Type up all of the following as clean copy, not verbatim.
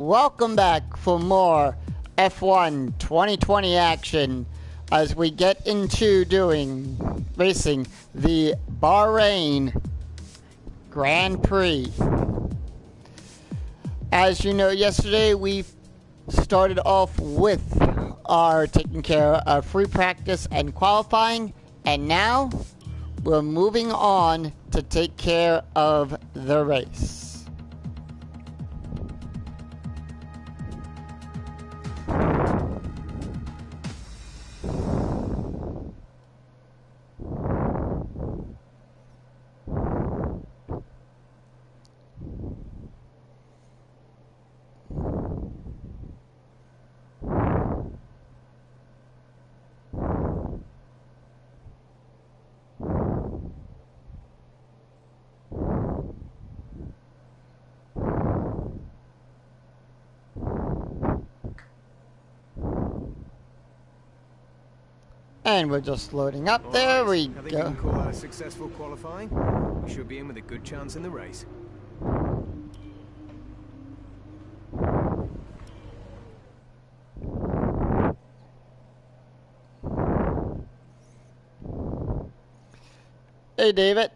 Welcome back for more F1 2020 action as we get into racing the Bahrain Grand Prix. As you know, yesterday we started off with our taking care of free practice and qualifying, and now we're moving on to take care of the race. And we're just loading up. There we go. I think we can call that a successful qualifying. We should be in with a good chance in the race. Hey, David.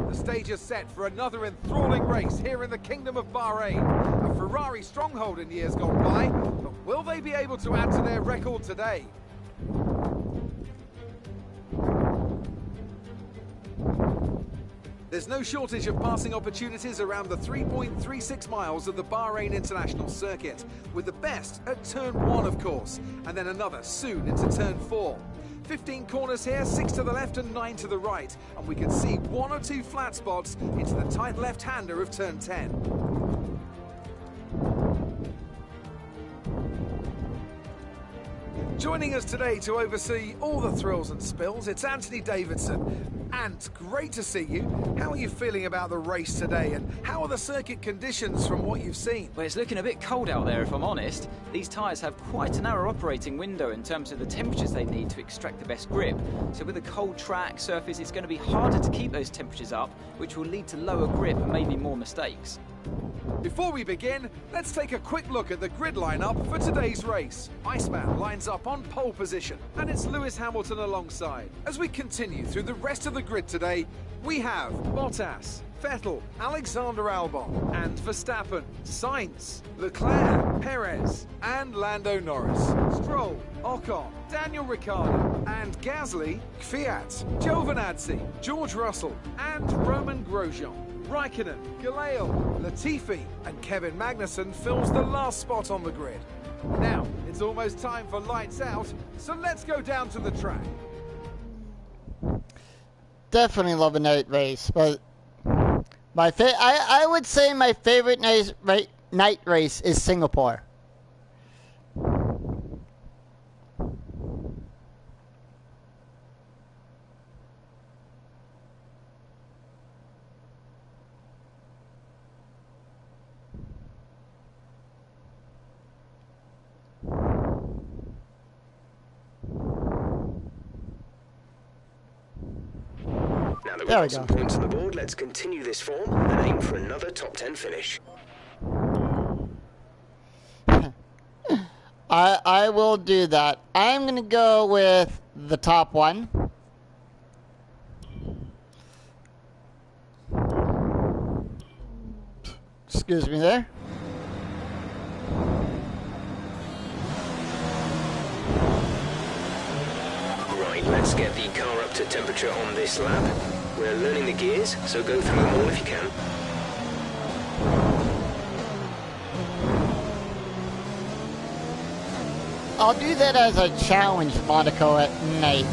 The stage is set for another enthralling race here in the Kingdom of Bahrain. A Ferrari stronghold in years gone by, but will they be able to add to their record today? There's no shortage of passing opportunities around the 3.36 miles of the Bahrain International Circuit, with the best at turn 1, of course, and then another soon into turn 4. 15 corners here, 6 to the left and 9 to the right, and we can see 1 or 2 flat spots into the tight left-hander of turn 10. Joining us today to oversee all the thrills and spills, it's Anthony Davidson. And great to see you. How are you feeling about the race today, and how are the circuit conditions from what you've seen? Well, it's looking a bit cold out there, if I'm honest. These tyres have quite a narrow operating window in terms of the temperatures they need to extract the best grip. So with a cold track surface, it's going to be harder to keep those temperatures up, which will lead to lower grip and maybe more mistakes. Before we begin, let's take a quick look at the grid lineup for today's race. Iceman lines up on pole position, and it's Lewis Hamilton alongside. As we continue through the rest of the grid today, we have Bottas, Vettel, Alexander Albon, and Verstappen, Sainz, Leclerc, Perez, and Lando Norris, Stroll, Ocon, Daniel Ricciardo, and Gasly, Kvyat, Giovinazzi, George Russell, and Roman Grosjean. Raikkonen, Galeal, Latifi, and Kevin Magnussen fills the last spot on the grid. Now, it's almost time for lights out, so let's go down to the track. Definitely love a night race, but I would say my favorite night race is Singapore. Now that we've There we got some go. points on the board, let's continue this form and aim for another top 10 finish. I will do that. I'm going to go with the top one. Excuse me there. Right, let's get the car up to temperature on this lap. We're learning the gears, so go through them all if you can. I'll do that as a challenge, Monaco, at night.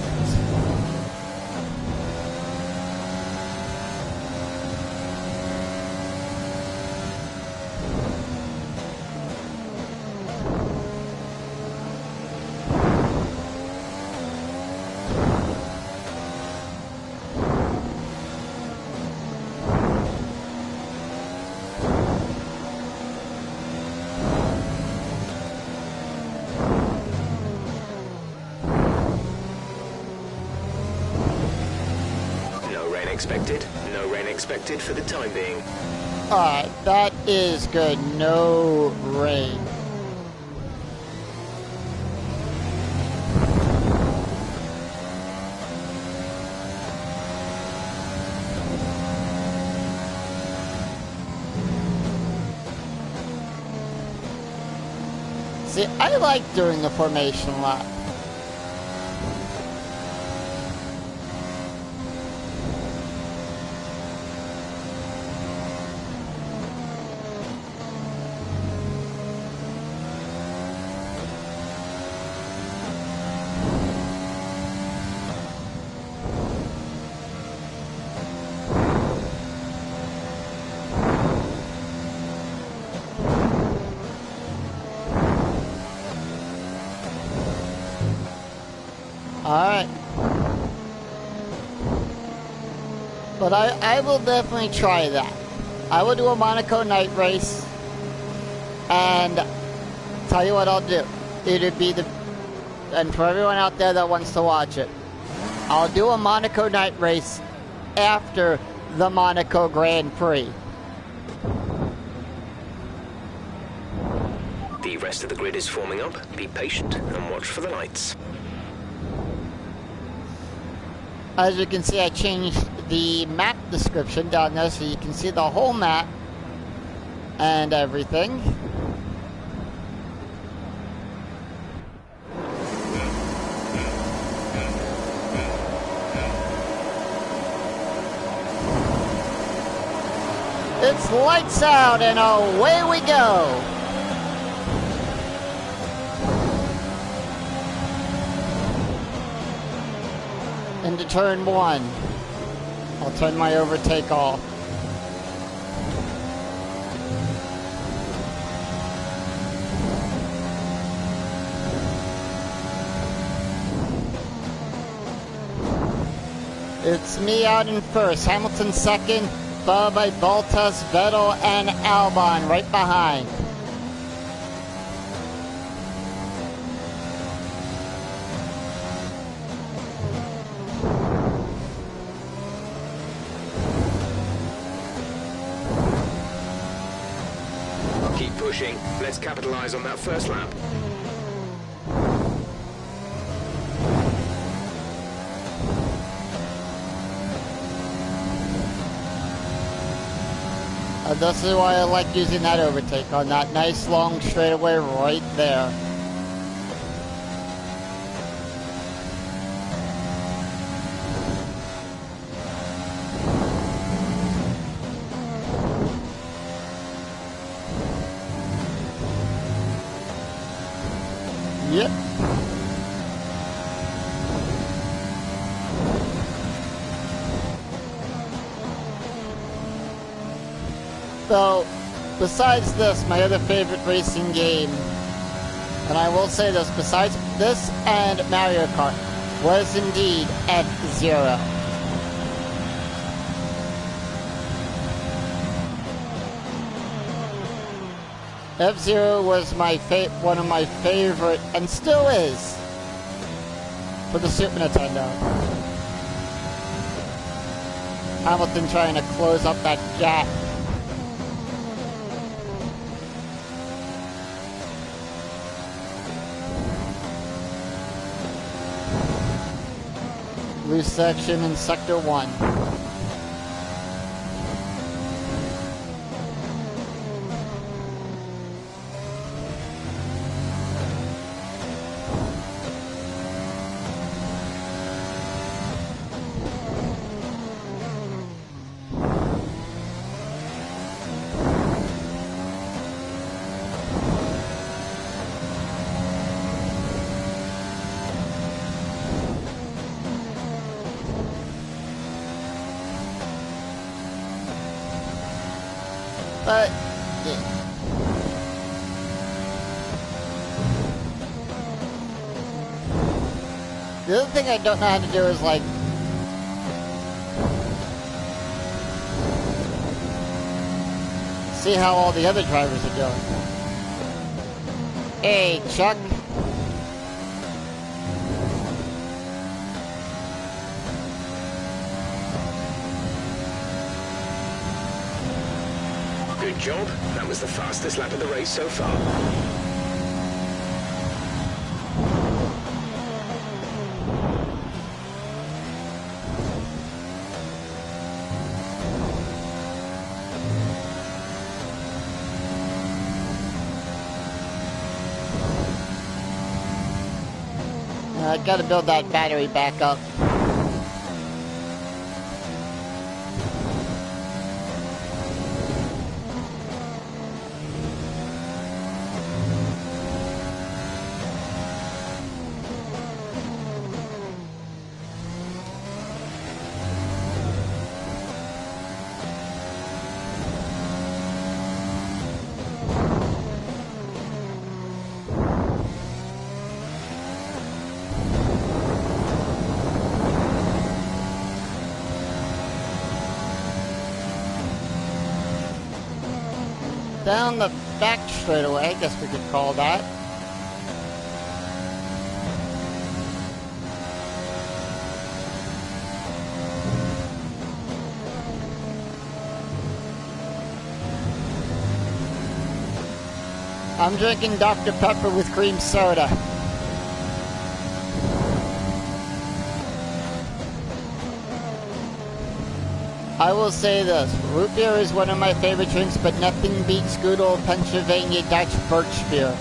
expected. No rain expected for the time being. Alright, that is good. No rain. See, I like doing the formation lap. Alright. But I will definitely try that. I will do a Monaco night race. And tell you what I'll do. It'll be the... And for everyone out there that wants to watch it, I'll do a Monaco night race after the Monaco Grand Prix. The rest of the grid is forming up. Be patient and watch for the lights. As you can see, I changed the map description down there so you can see the whole map and everything. It's lights out and away we go! Into turn one. I'll turn my overtake off. It's me out in first. Hamilton second, followed by Bottas, Vettel, and Albon right behind. Keep pushing. Let's capitalize on that first lap. This is why I like using that overtake on that nice long straightaway right there. Yep. So, besides this, my other favorite racing game, and I will say this, besides this and Mario Kart, was indeed F-Zero. F-Zero was one of my favorite, and still is, for the Super Nintendo. Hamilton trying to close up that gap. Loose section in Sector 1. But the other thing I don't know how to do is like see how all the other drivers are doing. Hey, Chuck. Good job. That was the fastest lap of the race so far. I gotta build that battery back up. Down the back straightaway, I guess we could call that. I'm drinking Dr. Pepper with cream soda. I will say this, root beer is one of my favorite drinks, but nothing beats good old Pennsylvania Dutch birch beer.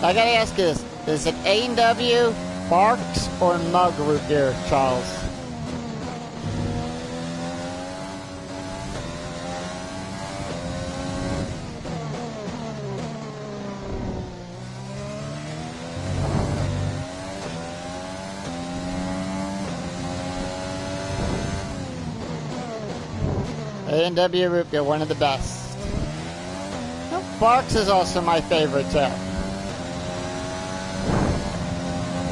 I gotta ask you this, is it A&W, Barks, or Mug root beer, Charles? A&W root beer, one of the best. Barks is also my favorite too.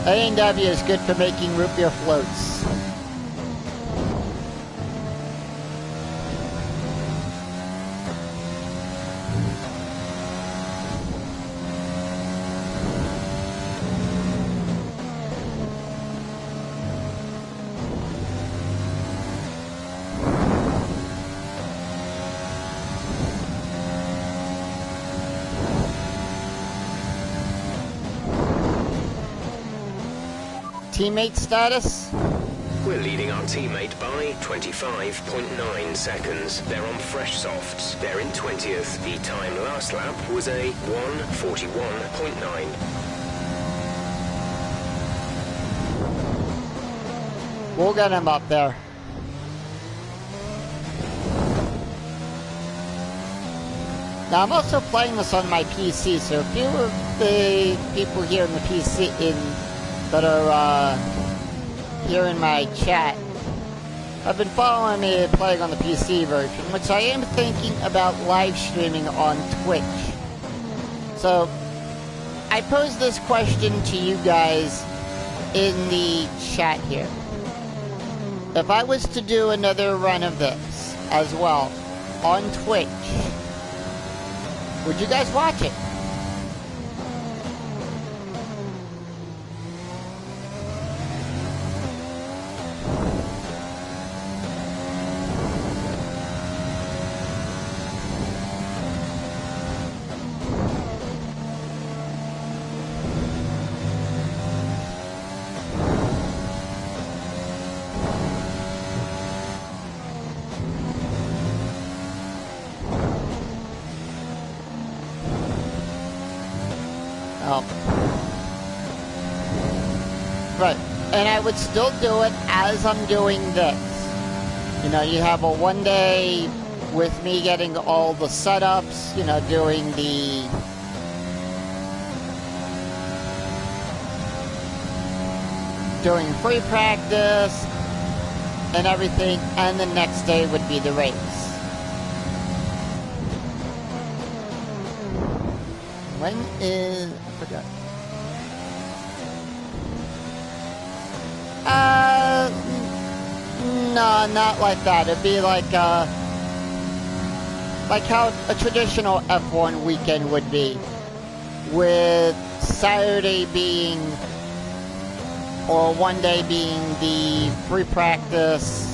A&W is good for making root beer floats. Teammate status? We're leading our teammate by 25.9 seconds. They're on fresh softs. They're in 20th. The time last lap was a 1:41.9. We'll get him up there. Now I'm also playing this on my PC, so a few of the people here in the PC that are here in my chat have been following me playing on the PC version, which I am thinking about live streaming on Twitch. So I posed this question to you guys in the chat here. If I was to do another run of this as well on Twitch, would you guys watch it? Right, and I would still do it as I'm doing this. You know, you have a one day with me getting all the setups, you know, doing free practice and everything, and the next day would be the race. When is... I forgot. No, not like that. It'd be like how a traditional F1 weekend would be, with Saturday being, or one day being the free practice,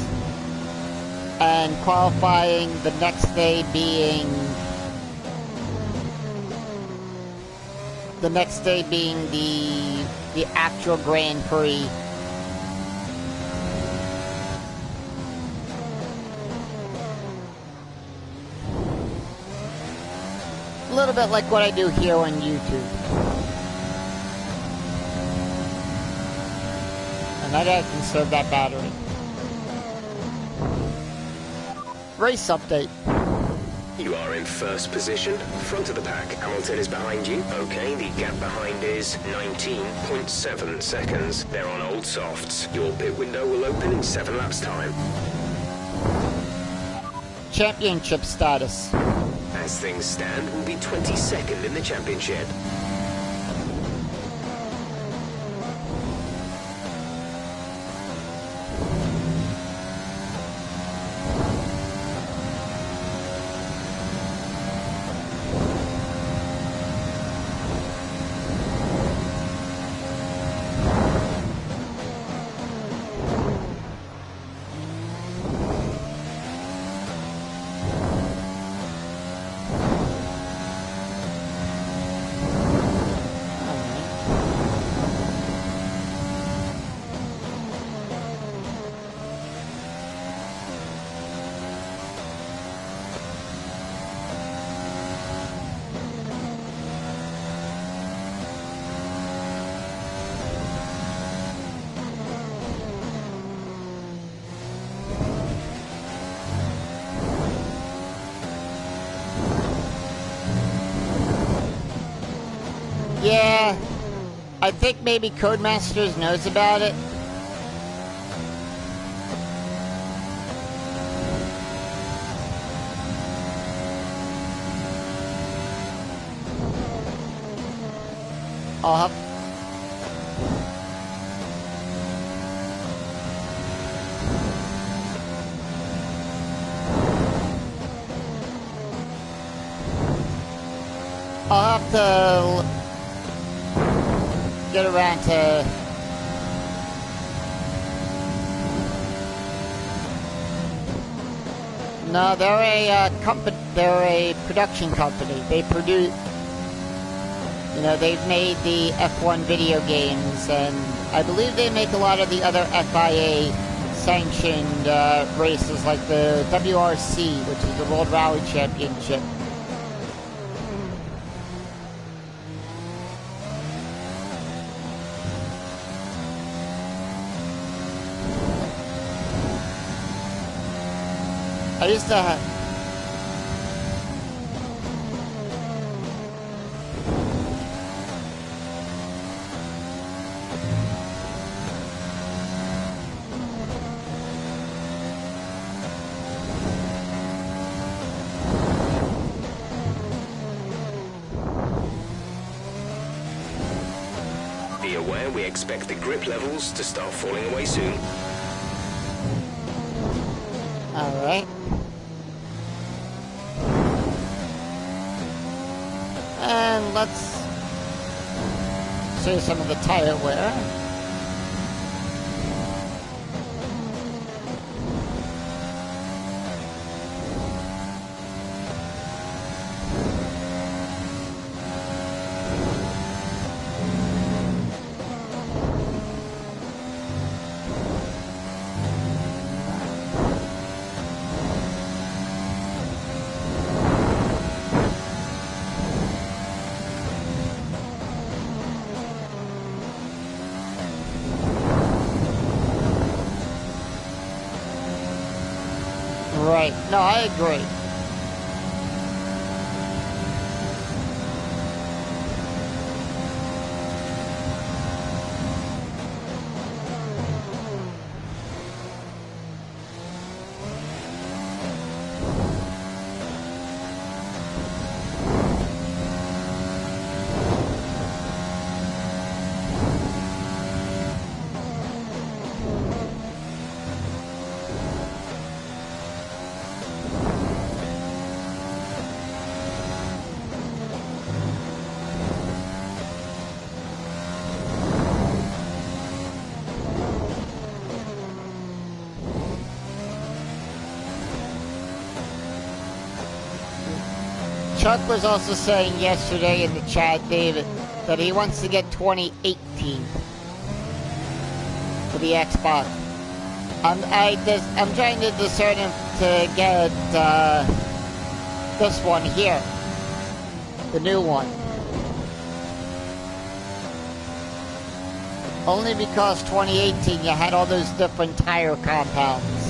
and qualifying the next day being the actual Grand Prix. A little bit like what I do here on YouTube. And I gotta conserve that battery. Race update. You are in first position, front of the pack. Hamilton is behind you. Okay, the gap behind is 19.7 seconds. They're on old softs. Your pit window will open in 7 laps' time. Championship status. As things stand, we'll be 22nd in the championship. Yeah, I think maybe Codemasters knows about it. I'll have... I'll have to get around to no, they're a company. They're a production company. They produce. You know, they've made the F1 video games, and I believe they make a lot of the other FIA sanctioned races, like the WRC, which is the World Rally Championship. I used to have... Be aware, we expect the grip levels to start falling away soon. All right. And let's see some of the tire wear. Right. No, I agree. Chuck was also saying yesterday in the chat, David, that he wants to get 2018 for the Xbox. I'm trying to discern him to get this one here, the new one. Only because 2018 you had all those different tire compounds.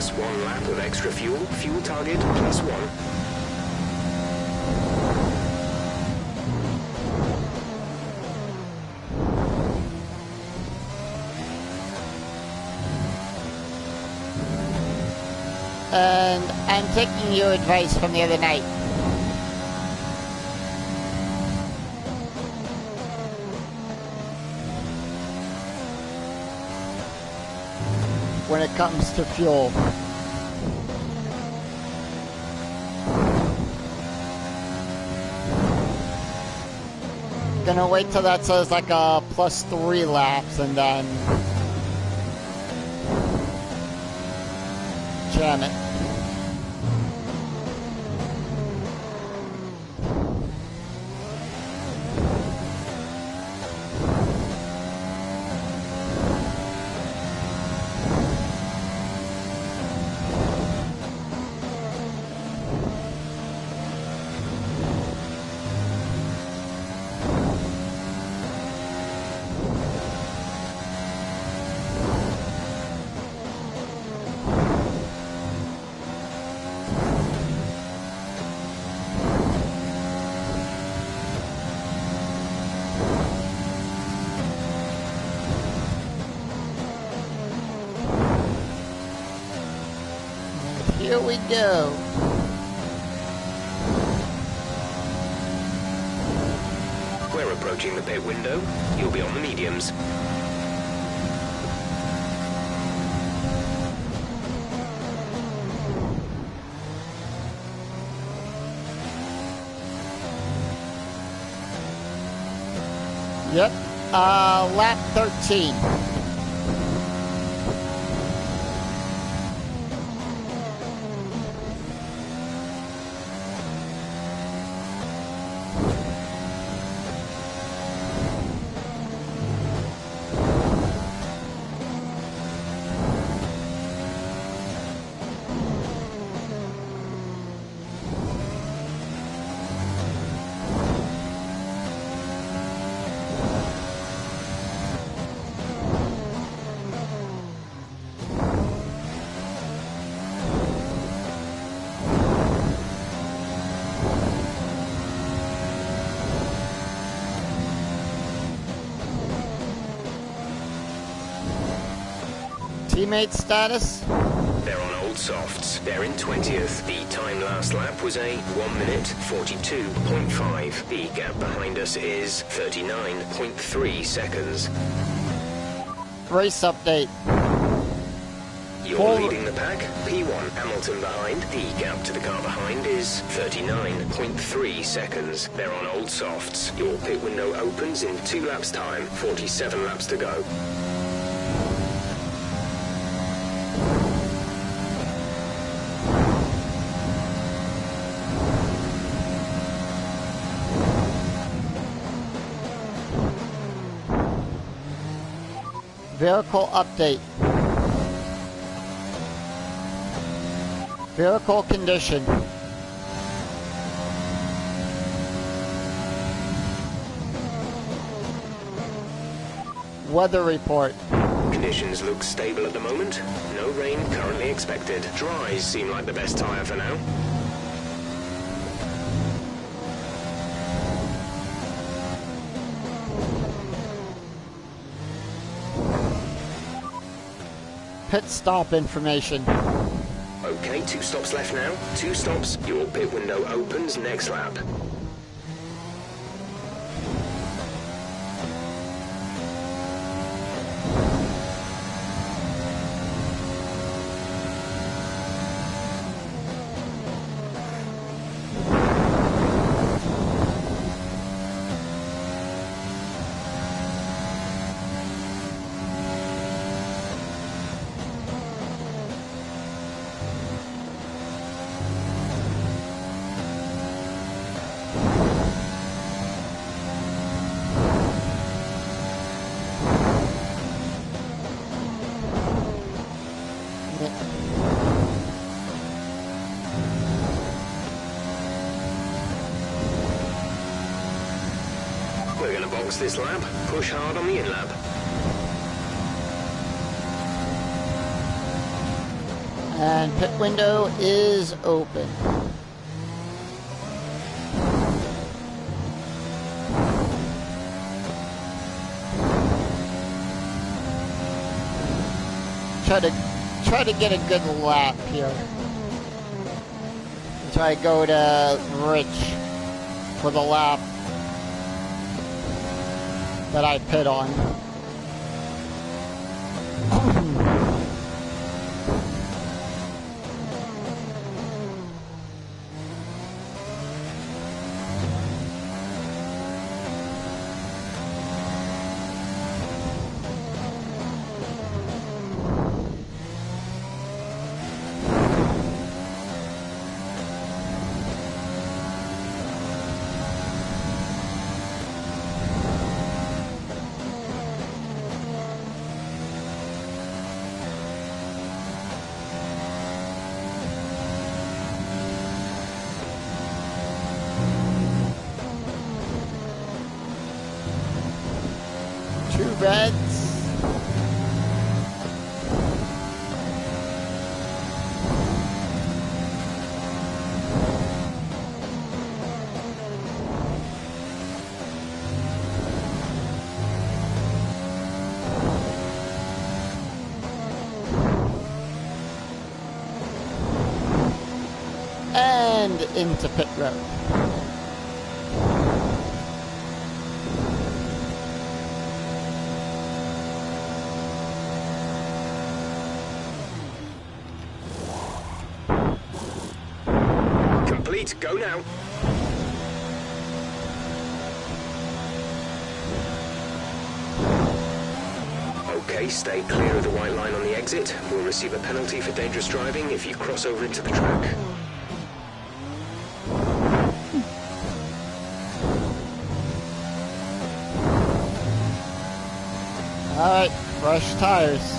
+1 lap of extra fuel. Fuel target +1. And I'm taking your advice from the other night. When it comes to fuel. Gonna wait till that says like a +3 laps and then jam it. Here we go. We're approaching the pit window. You'll be on the mediums. Yep. Lap 13. Teammate status? They're on old softs. They're in 20th. The time last lap was a 1 minute 42.5. The gap behind us is 39.3 seconds. Race update. You're leading the pack. P1 Hamilton behind. The gap to the car behind is 39.3 seconds. They're on old softs. Your pit window opens in 2 laps time. 47 laps to go. Vehicle update. Vehicle condition. Weather report. Conditions look stable at the moment. No rain currently expected. Dries seem like the best tyre for now. Pit stop information. Okay, 2 stops left now. 2 stops. Your pit window opens next lap. We're going to box this lap. Push hard on the in-lap. And pit window is open. Try to get a good lap here. Try to go to Rich for the lap that I pit on. Two reds. And into pit road. Go now. Okay, stay clear of the white line on the exit. We'll receive a penalty for dangerous driving if you cross over into the track. Alright, fresh tires.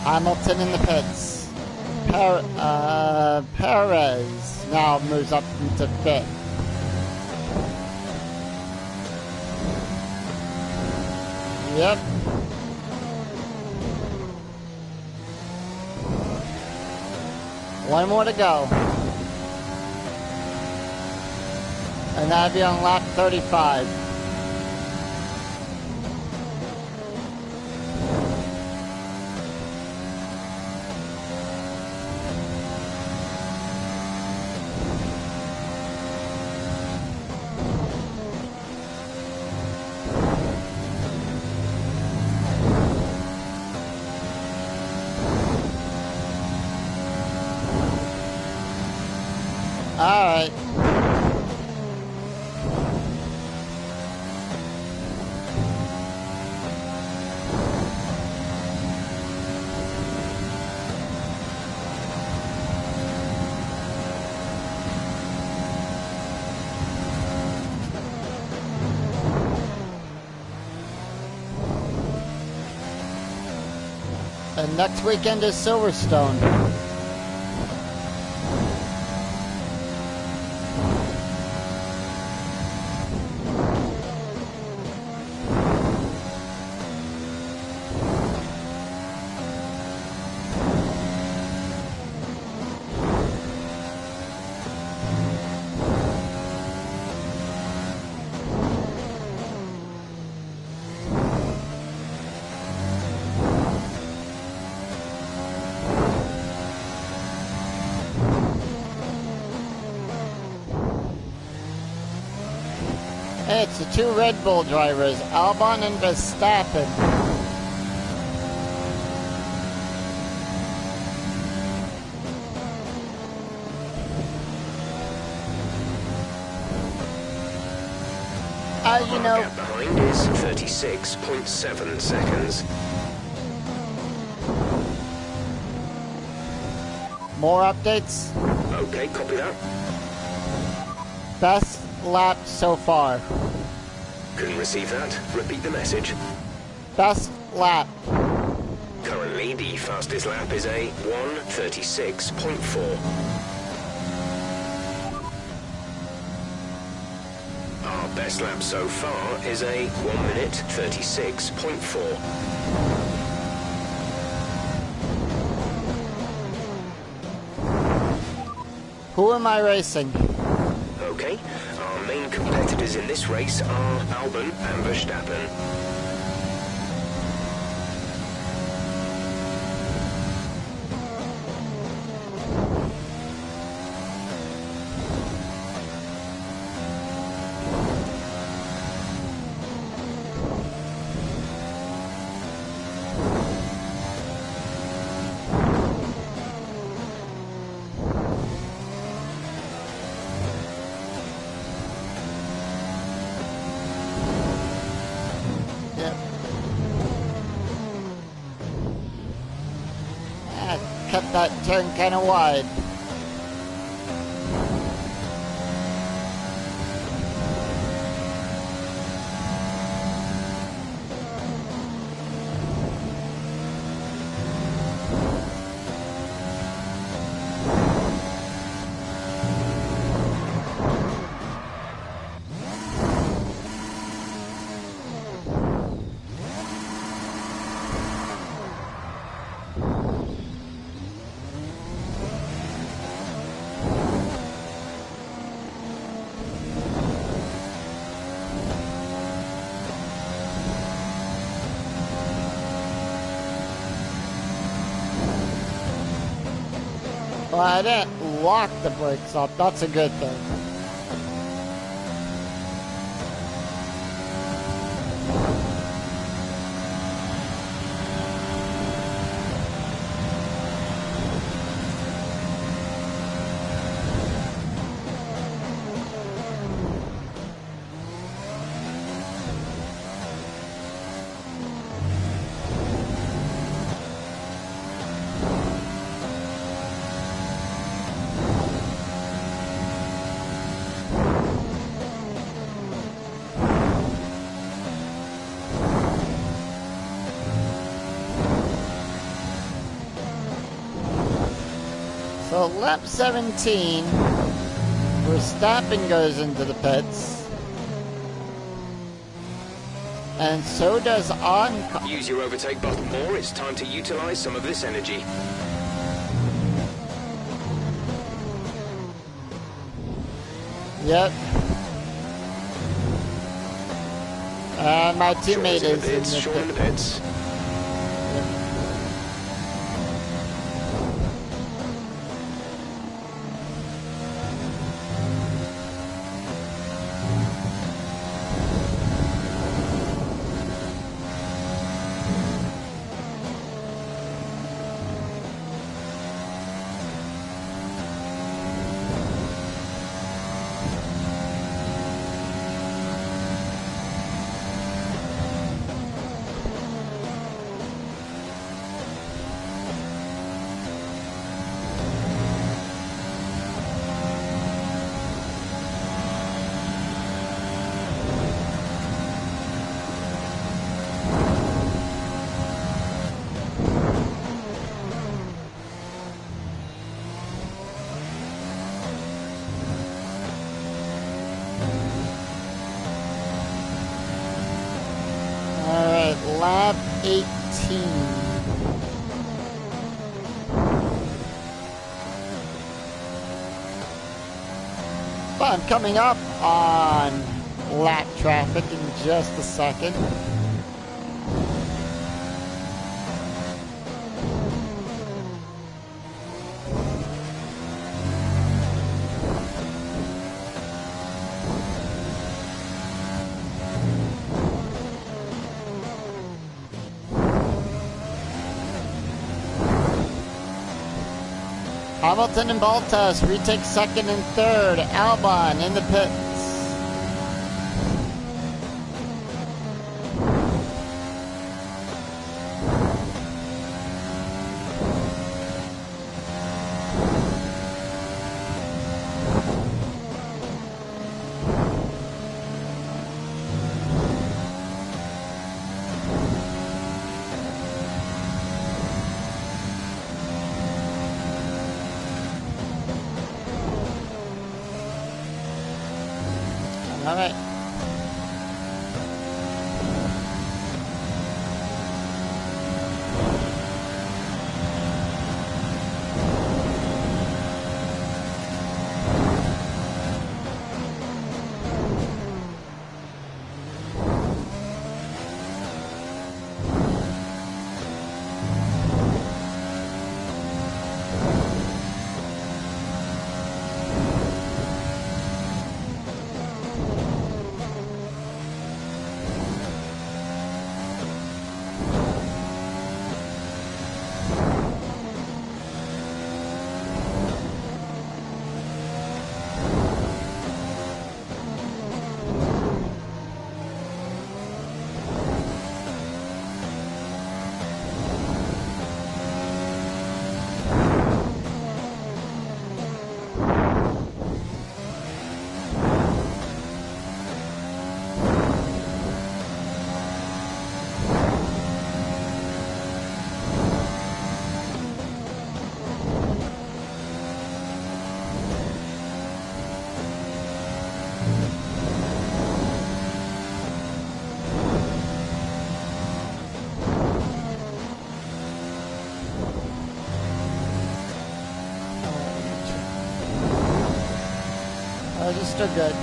Hamilton in the pits. Perez now moves up into fifth. Yep. One more to go. And that'll be on lap 35. Alright. And next weekend is Silverstone. It's the two Red Bull drivers, Albon and Verstappen. As you know, gap behind is 36.7 seconds. more updates. Okay, copy that. Best lap so far. Couldn't receive that. Repeat the message. Best lap. Currently, the fastest lap is a 1:36.4. Our best lap so far is a 1 minute 36.4. Who am I racing? Okay, our main competitors in this race are Albon and Verstappen. Cut that turn kind of wide. Well, I didn't lock the brakes up. That's a good thing. So lap 17, Verstappen goes into the pits. And so does on. Use your overtake button more. It's time to utilize some of this energy. Yep. And my teammate is in Sean in the pits. Lap 18. But I'm coming up on lap traffic in just a second. Hamilton and Bottas retake second and third. Albon in the pits. All right. Just still good.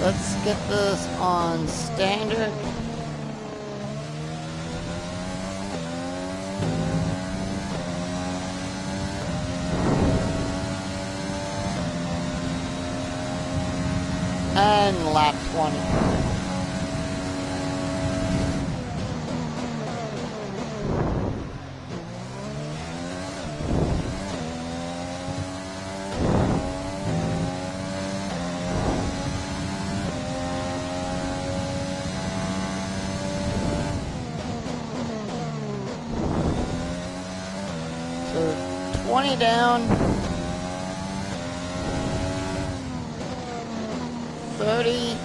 Let's get this on standard. And lap 20. So 20 down. 30.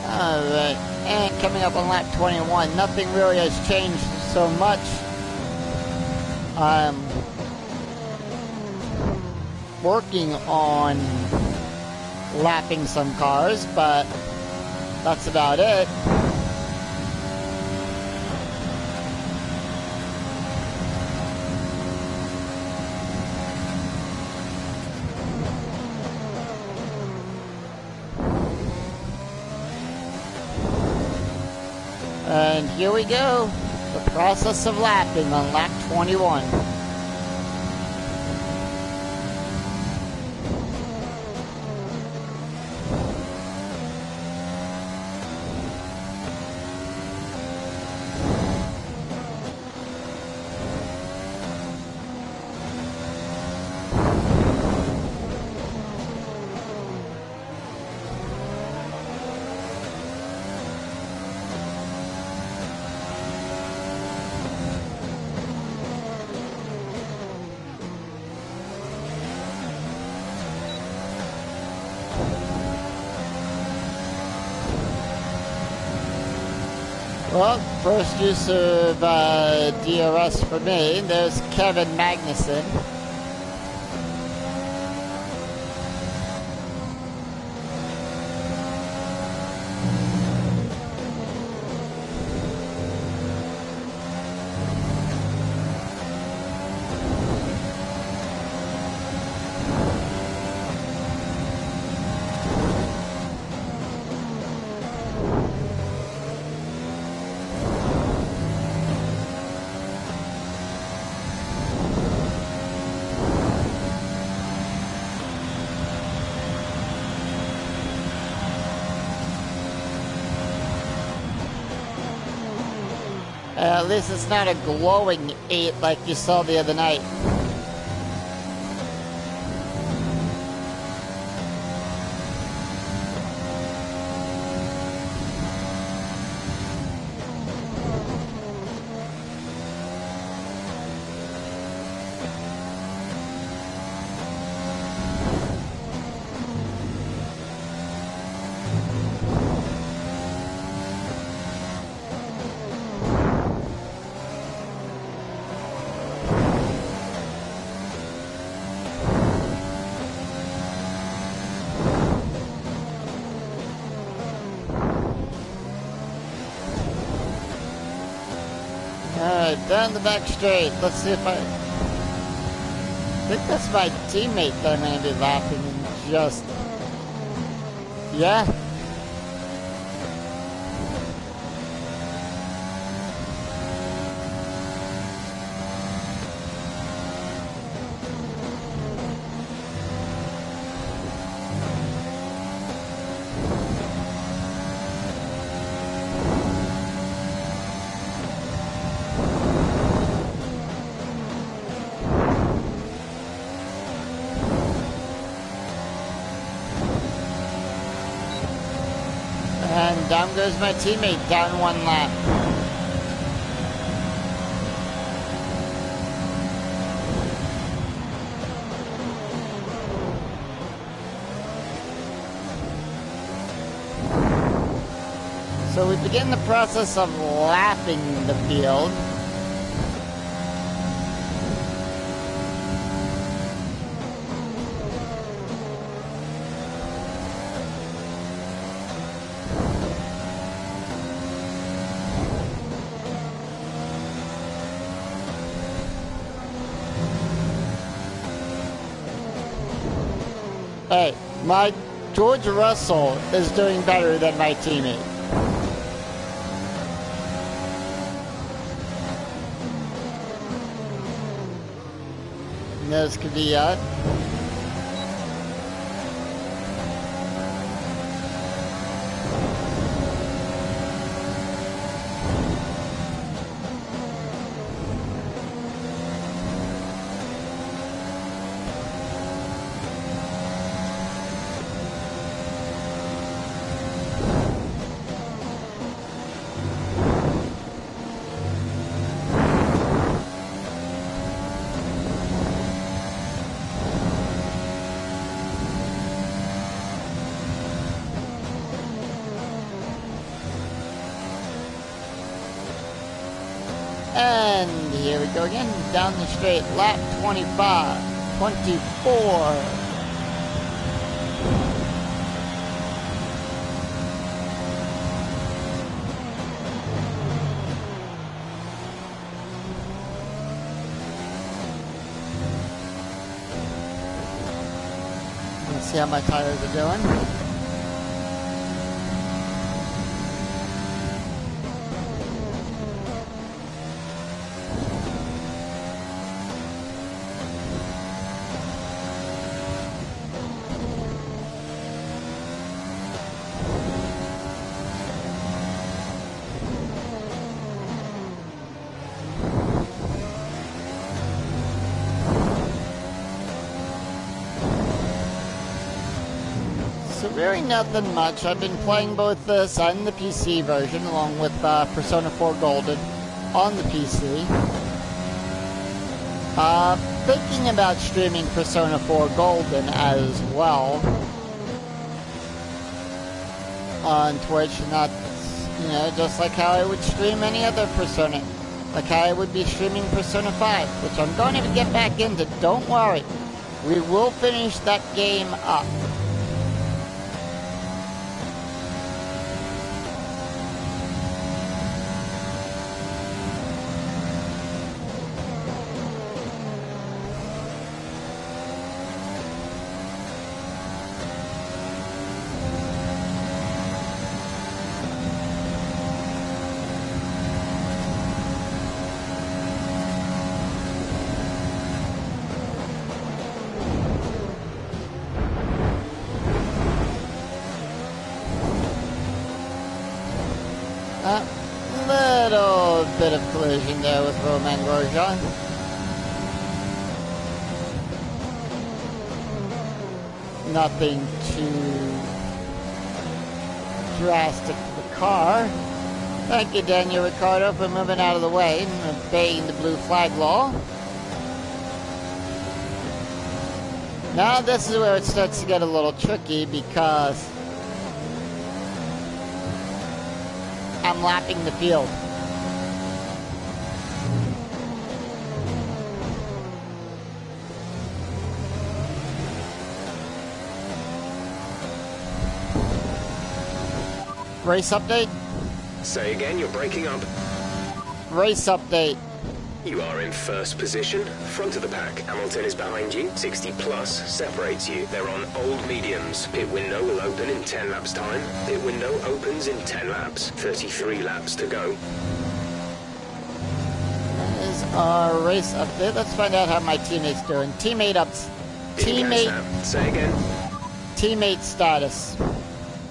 Alright, and coming up on lap 21, nothing really has changed so much. I'm working on lapping some cars, but that's about it. And here we go, the process of lapping on lap 21. Well, first use of DRS for me. There's Kevin Magnussen. At least it's not a glowing 8 like you saw the other night. Alright, down the back straight. Let's see if I think that's my teammate that I'm going to be laughing and just... Yeah. And down goes my teammate, down one lap. So we begin the process of lapping the field. Hey, my George Russell is doing better than my teammate. This could be it. And here we go again, down the straight, lap 25, 24. Let's see how my tires are doing. So really nothing much. I've been playing both this and the PC version along with Persona 4 Golden on the PC. Thinking about streaming Persona 4 Golden as well on Twitch, and that's, you know, just like how I would stream any other Persona, like how I would be streaming Persona 5, which I'm going to get back into, don't worry. We will finish that game up. A little little bit of collision there with Romain Grosjean. Nothing too drastic for the car. Thank you, Daniel Ricciardo, for moving out of the way and obeying the blue flag law. Now this is where it starts to get a little tricky because I'm lapping the field. Race update? Say again, you're breaking up. Race update. You are in first position, front of the pack. Hamilton is behind you. 60 plus separates you. They're on old mediums. Pit window will open in 10 laps time. Pit window opens in 10 laps. 33 laps to go. That is our race update. Let's find out how my teammate's doing. Say again. Teammate status.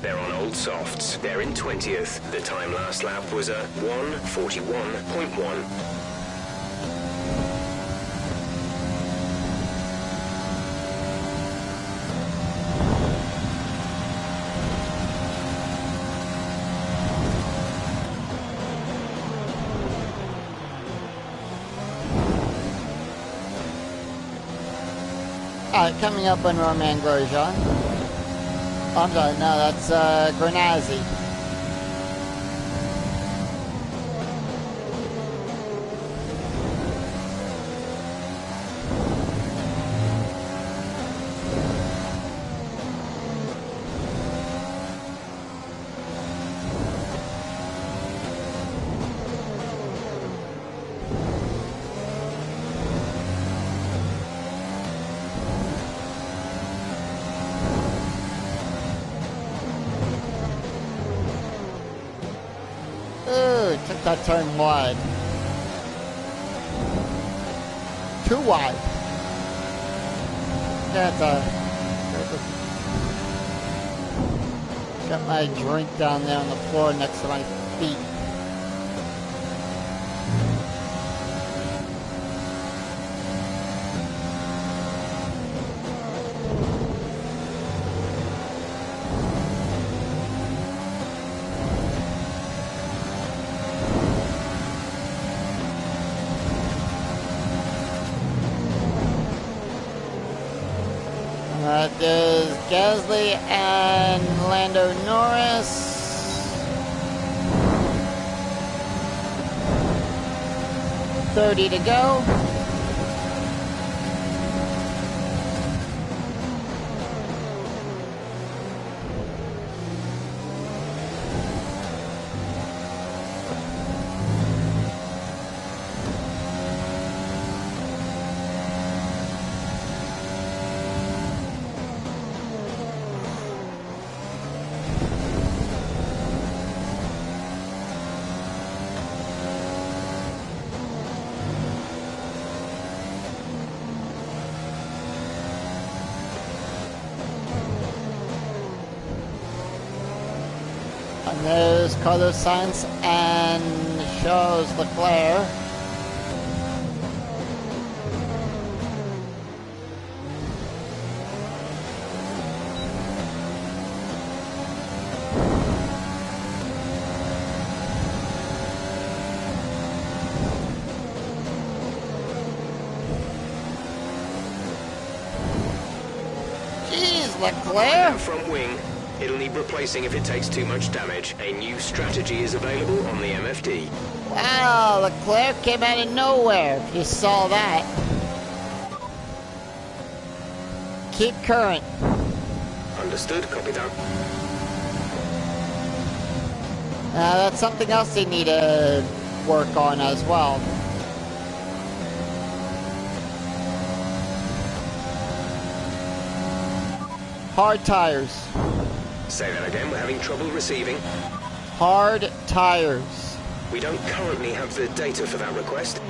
They're on old softs. They're in 20th. The time last lap was a 1:41.1. Alright, coming up on Romain Grosjean. Oh, I'm sorry, no, that's Granazzi. Took that turn wide. Too wide. Got my drink down there on the floor next to my feet. There's Gasly and Lando Norris. .30 to go. And there's Carlos Sainz and Charles Leclerc. Jeez, Leclerc! Front wing. It'll need replacing if it takes too much damage. A new strategy is available on the MFD. Wow, Leclerc came out of nowhere, if you saw that. Keep current. Understood, copy that. That's something else they need to work on as well. Hard tires. Say that again, we're having trouble receiving. Hard tires. We don't currently have the data for that request.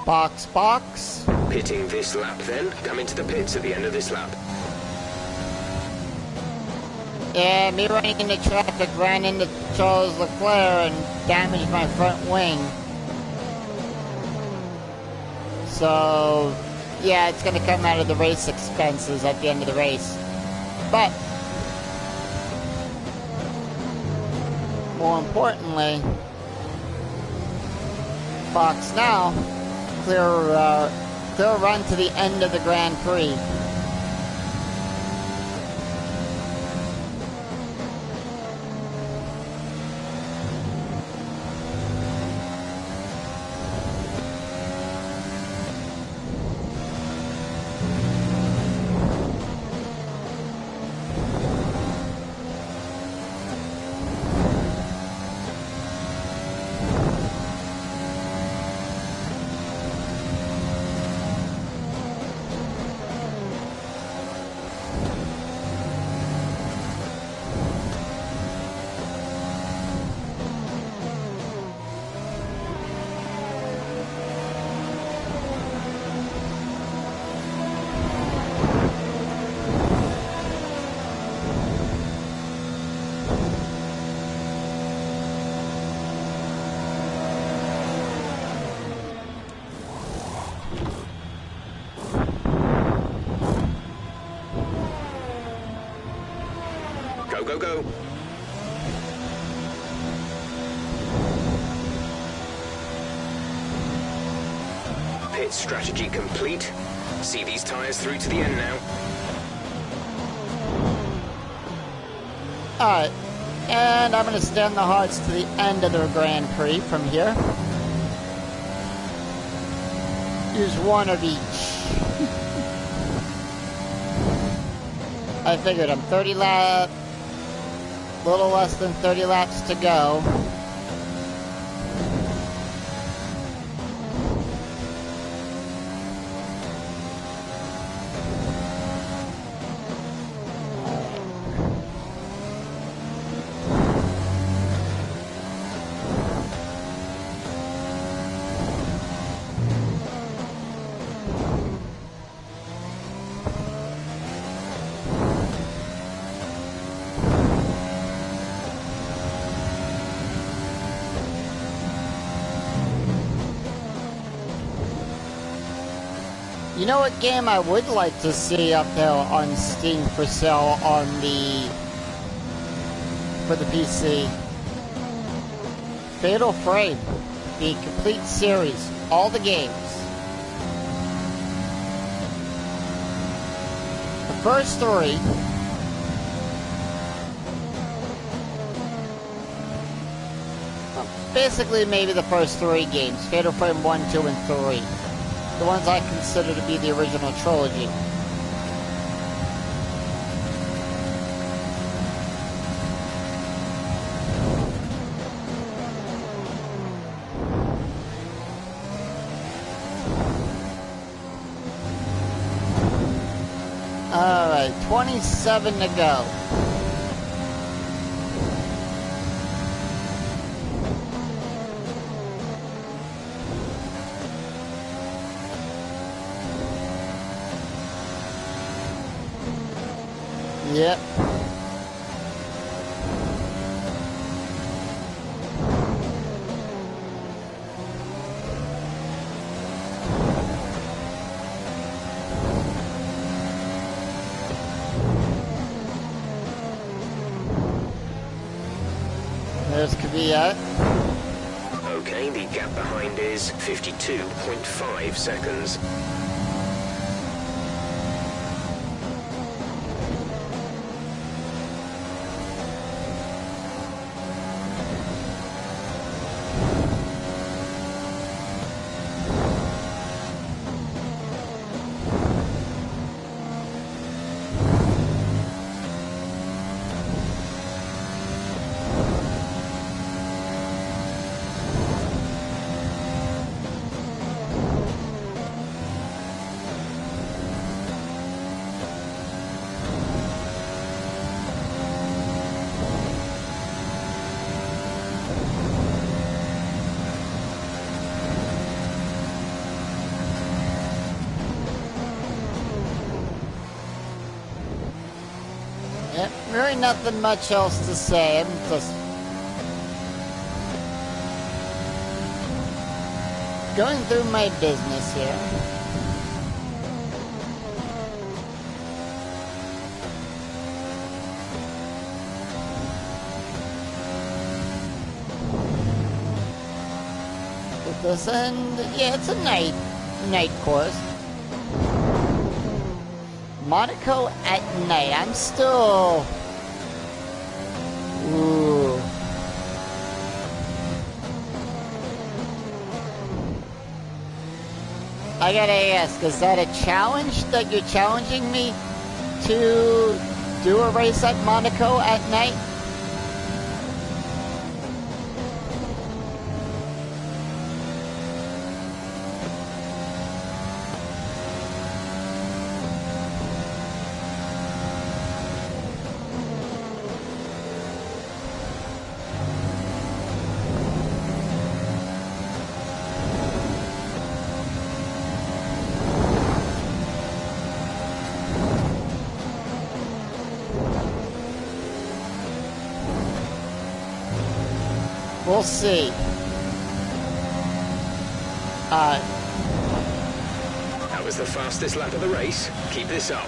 Box, box. Pitting this lap then. Come into the pits at the end of this lap. Yeah, me running into traffic ran into Charles Leclerc and damaged my front wing. So, yeah, it's going to come out of the race expenses at the end of the race. But, more importantly, box now, clear run to the end of the Grand Prix. Go, go. Pit strategy complete. See these tyres through to the end now. Alright, and I'm going to stand the hearts to the end of the Grand Prix from here. Use one of each. I figured I'm 30 laps, a little less than 30 laps to go. You know what game I would like to see up there on Steam for sale for the PC? Fatal Frame, the complete series, all the games. The first three. Well, basically maybe the first three games, Fatal Frame 1, 2, and 3. The ones I consider to be the original trilogy. Alright, 27 to go. Yep. There's Kvyat. Okay, the gap behind is 52.5 seconds. Yep, really nothing much else to say. I'm just going through my business here. With this end, yeah, it's a night course. Monaco at night. I'm still... Ooh. I gotta ask, is that a challenge that you're challenging me to do a race at Monaco at night? We'll see. That was the fastest lap of the race. Keep this up.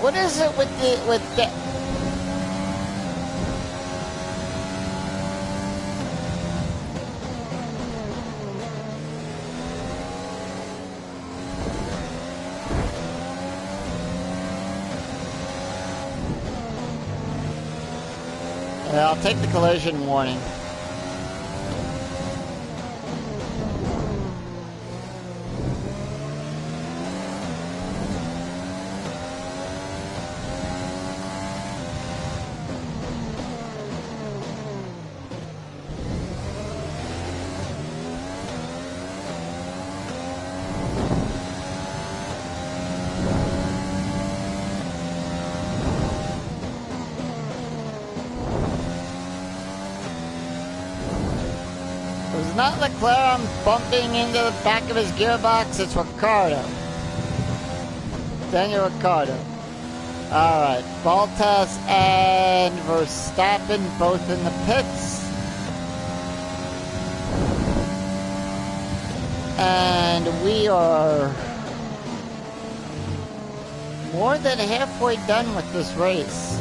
What is it with the I'll take the collision warning. It's not Leclerc I'm bumping into the back of his gearbox, it's Ricciardo. Daniel Ricciardo. Alright, Bottas and Verstappen both in the pits. And we are more than halfway done with this race.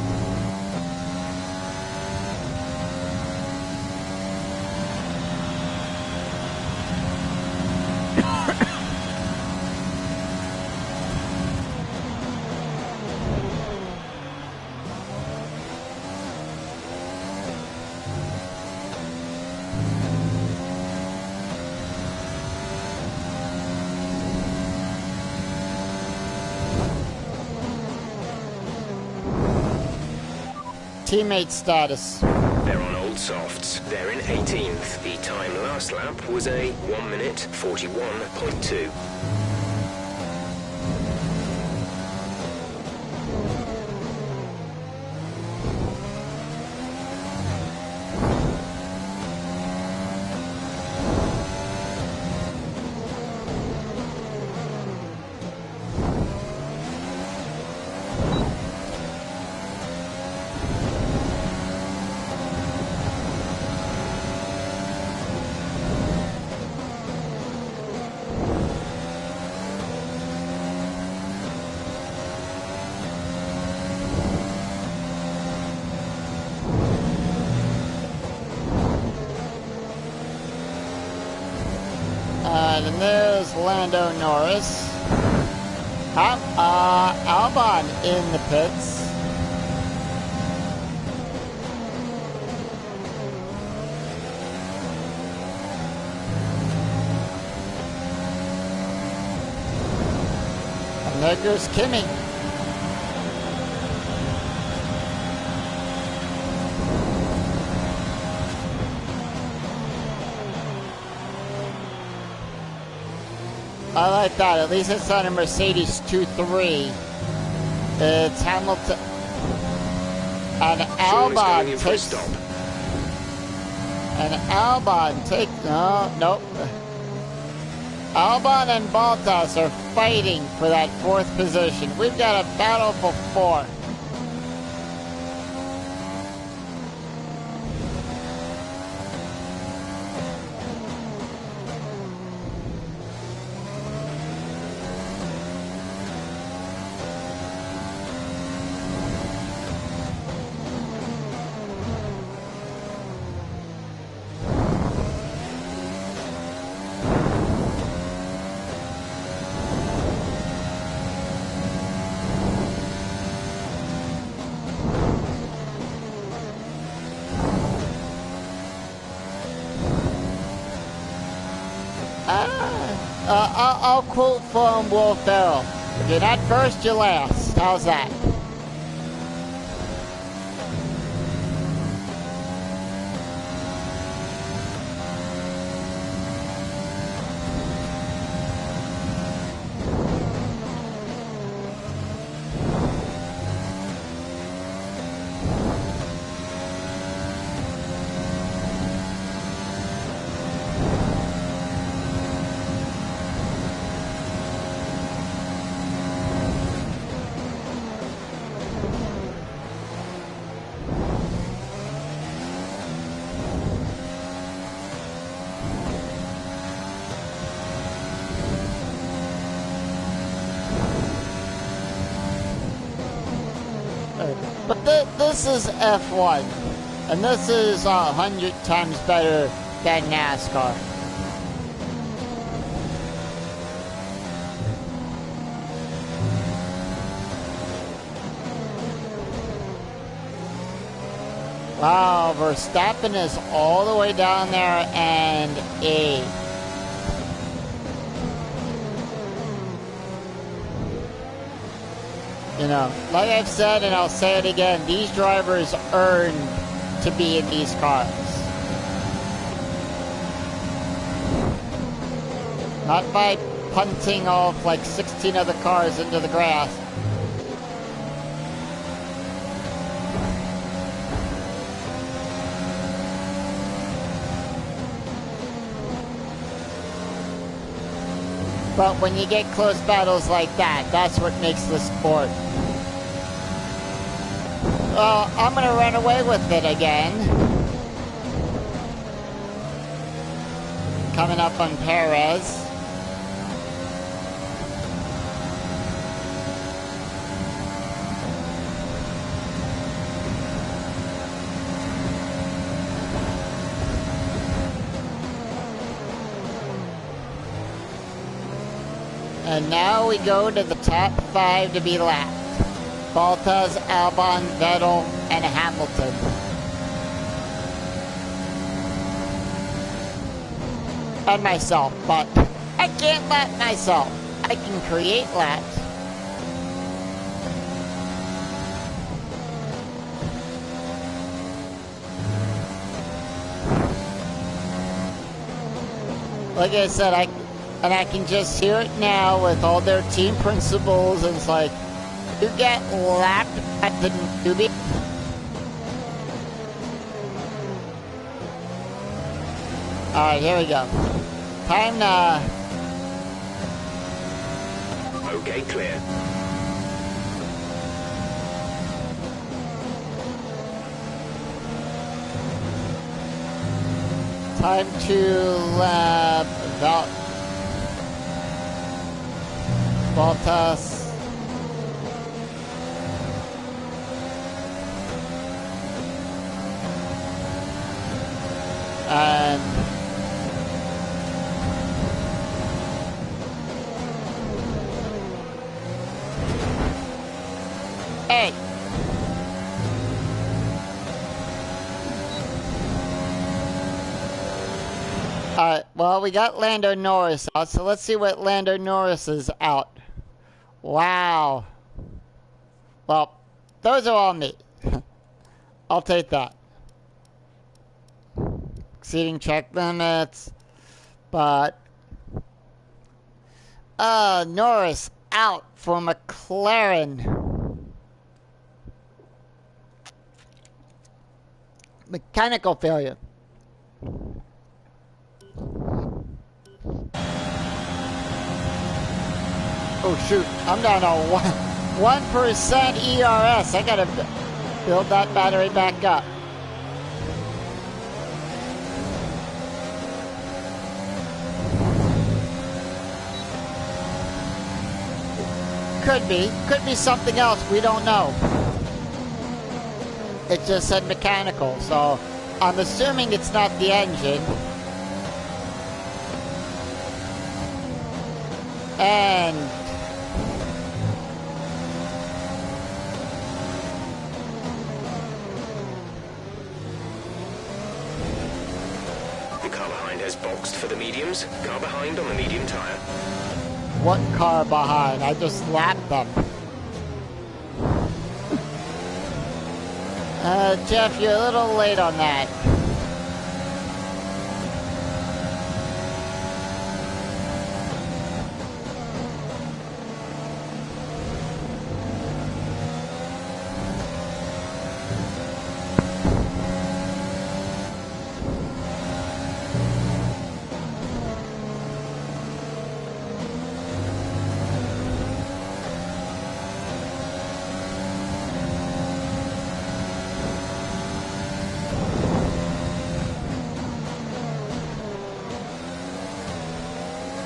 Teammate status. They're on old softs. They're in 18th. The time last lap was a 1 minute 41.2. And there's Lando Norris. Albon in the pits. And there goes Kimi. I like that. At least it's not a Mercedes 2-3. It's Hamilton. And Albon takes... And Albon take... No, nope. Albon and Bottas are fighting for that 4th position. We've got a battle for 4. I'll quote from Will Ferrell. If you're not first, you're last. How's that? But this is F1, and this is 100 times better than NASCAR. Wow, Verstappen is all the way down there and You know, like I've said, and I'll say it again, these drivers earned to be in these cars. Not by punting off like 16 other cars into the grass. But when you get close battles like that, that's what makes the sport. Well, I'm gonna run away with it again. Coming up on Perez. And now we go to the top 5 to be lapped. Bottas, Albon, Vettel, and Hamilton. And myself, but I can't lap myself. I can create laps. Like I said, I can just hear it now with all their team principals, and it's like, you get lapped at the newbie. Alright, here we go. Time to... Okay, clear. Time to lap Bottas. And hey, well, we got Lando Norris out, so let's see what Lando Norris is out. Wow. Well, those are all me. I'll take that. Exceeding track limits, but Norris out for McLaren. Mechanical failure. Oh shoot, I'm down to 1% ERS. I gotta build that battery back up. Could be something else, we don't know. It just said mechanical, so I'm assuming it's not the engine. And the car behind has boxed for the mediums. Car behind on the medium tire. what car behind? I just lapped them. Jeff, you're a little late on that.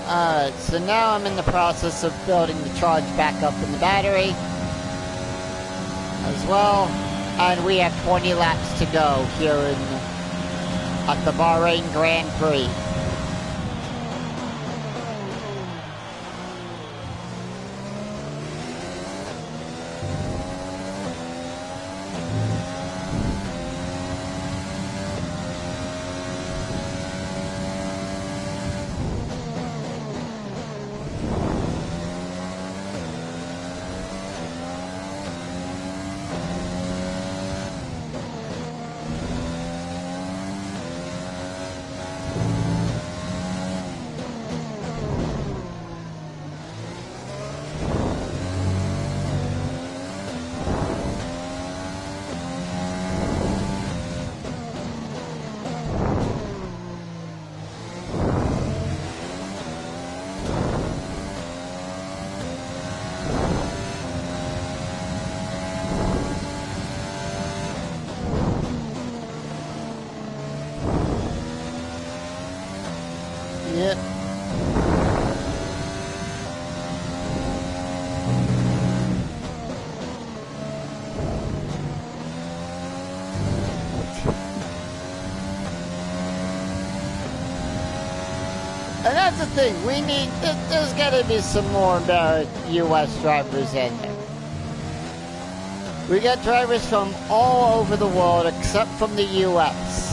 Alright, so now I'm in the process of building the charge back up in the battery as well. And we have 20 laps to go here at the Bahrain Grand Prix. Yep. And that's the thing, there's gotta be some more US drivers in there. We got drivers from all over the world except from the US.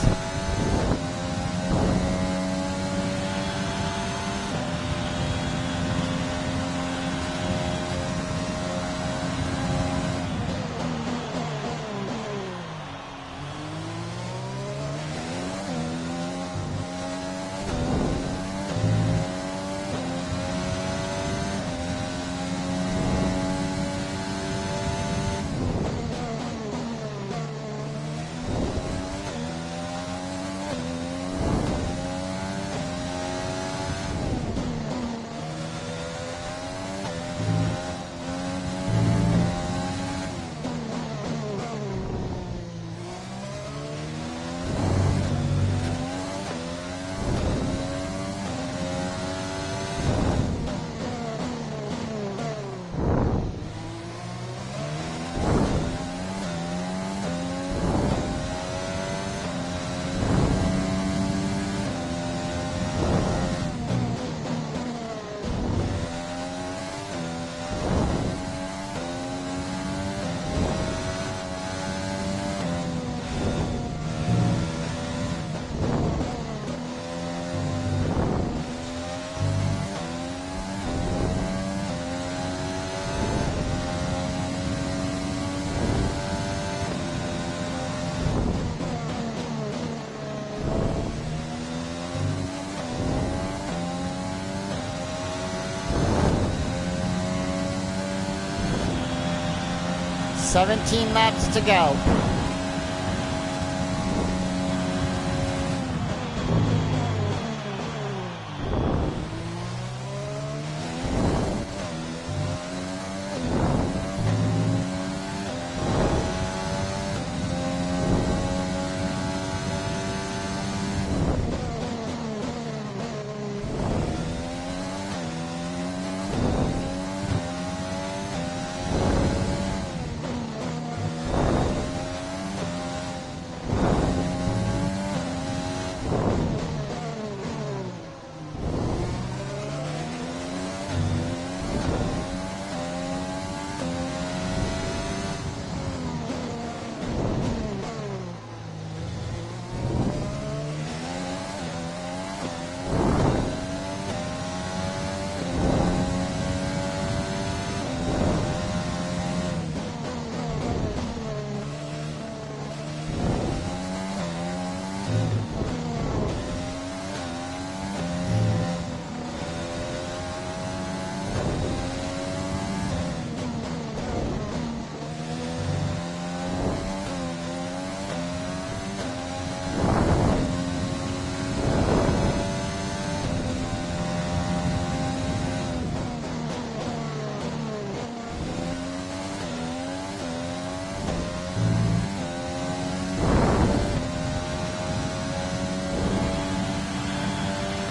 $17 laps to go.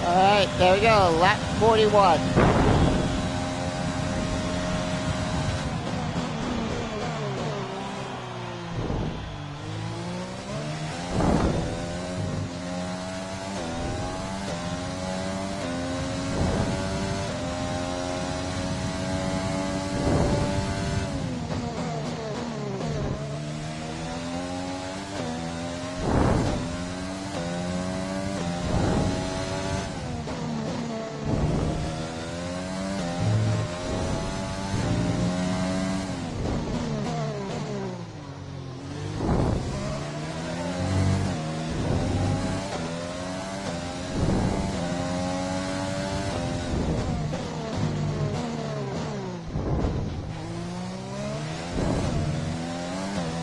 Alright, there we go. Lap 41.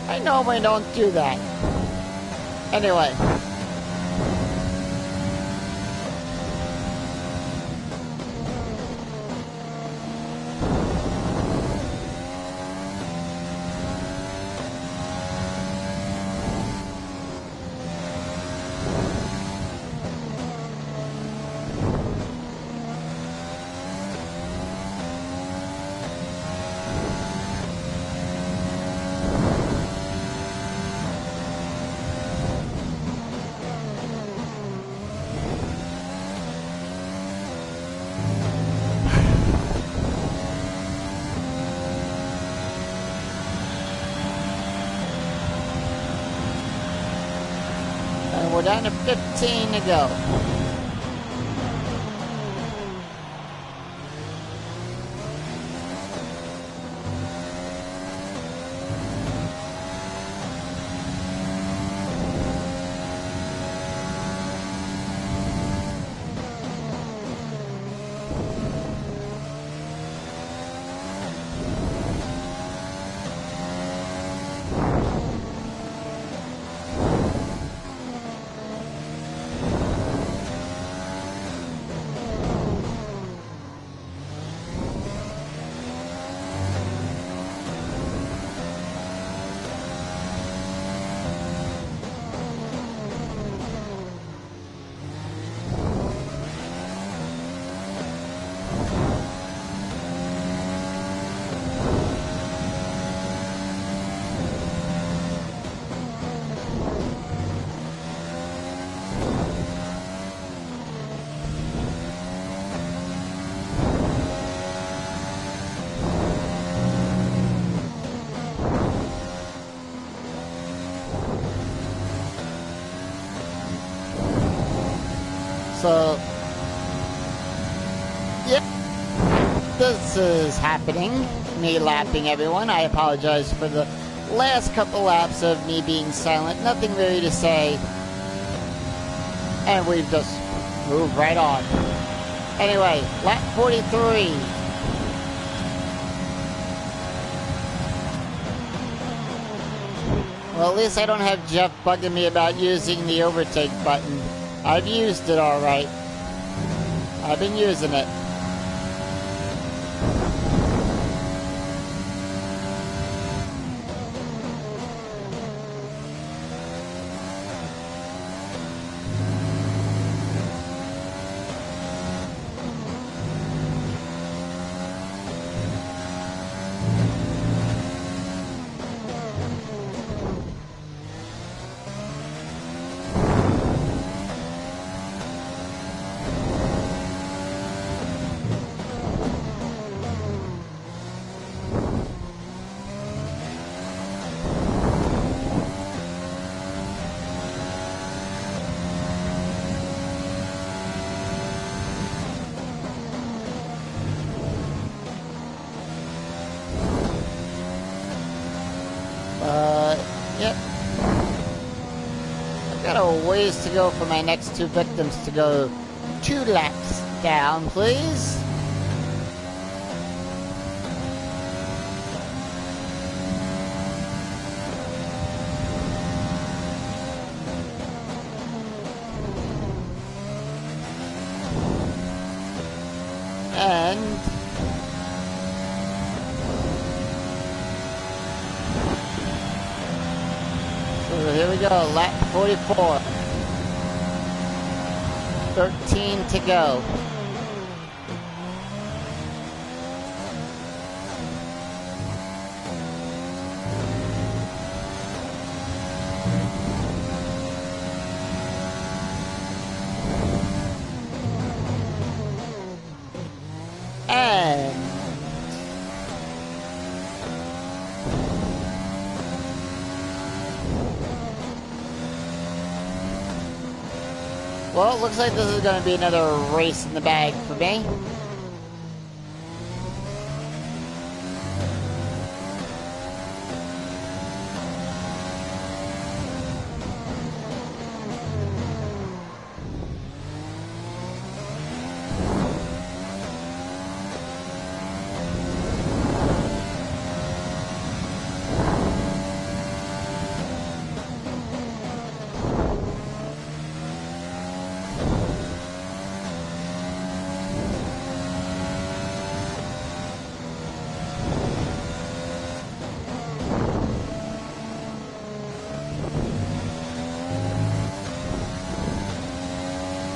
I normally don't do that. Anyway. And we're down to 15 to go. So, yep, this is happening. Me lapping everyone. I apologize for the last couple laps of me being silent. Nothing really to say. And we've just moved right on. Anyway, lap 43. Well, at least I don't have Jeff bugging me about using the overtake button. I've used it alright. I've been using it. Yep. I've got a ways to go for my next two victims to go 2 laps down, please. And so here we go, lap 44. 13 to go. And well, it looks like this is going to be another race in the bag for me.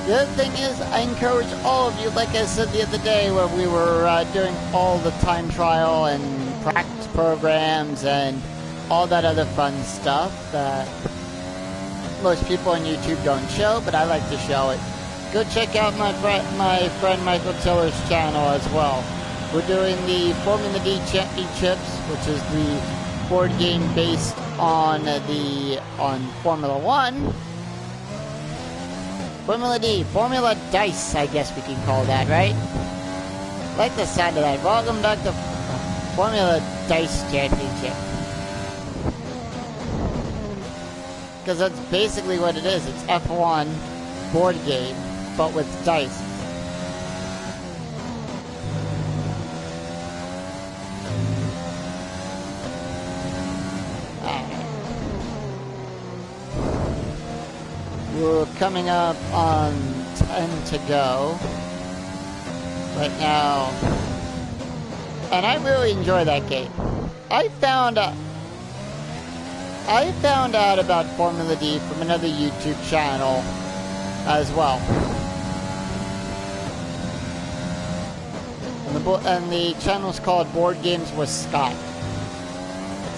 The other thing is, I encourage all of you, like I said the other day when we were doing all the time trial and practice programs and all that other fun stuff that most people on YouTube don't show, but I like to show it. Go check out my friend Michael Tiller's channel as well. We're doing the Formula D Championships, which is the board game based on Formula One. Formula D, Formula Dice, I guess we can call that, right? Like the sound of that. Welcome back to Formula Dice Championship. Because that's basically what it is. It's F1 board game, but with dice. We're coming up on 10 to go right now, and I really enjoy that game. I found out about Formula D from another YouTube channel as well, and the channel's called Board Games with Scott.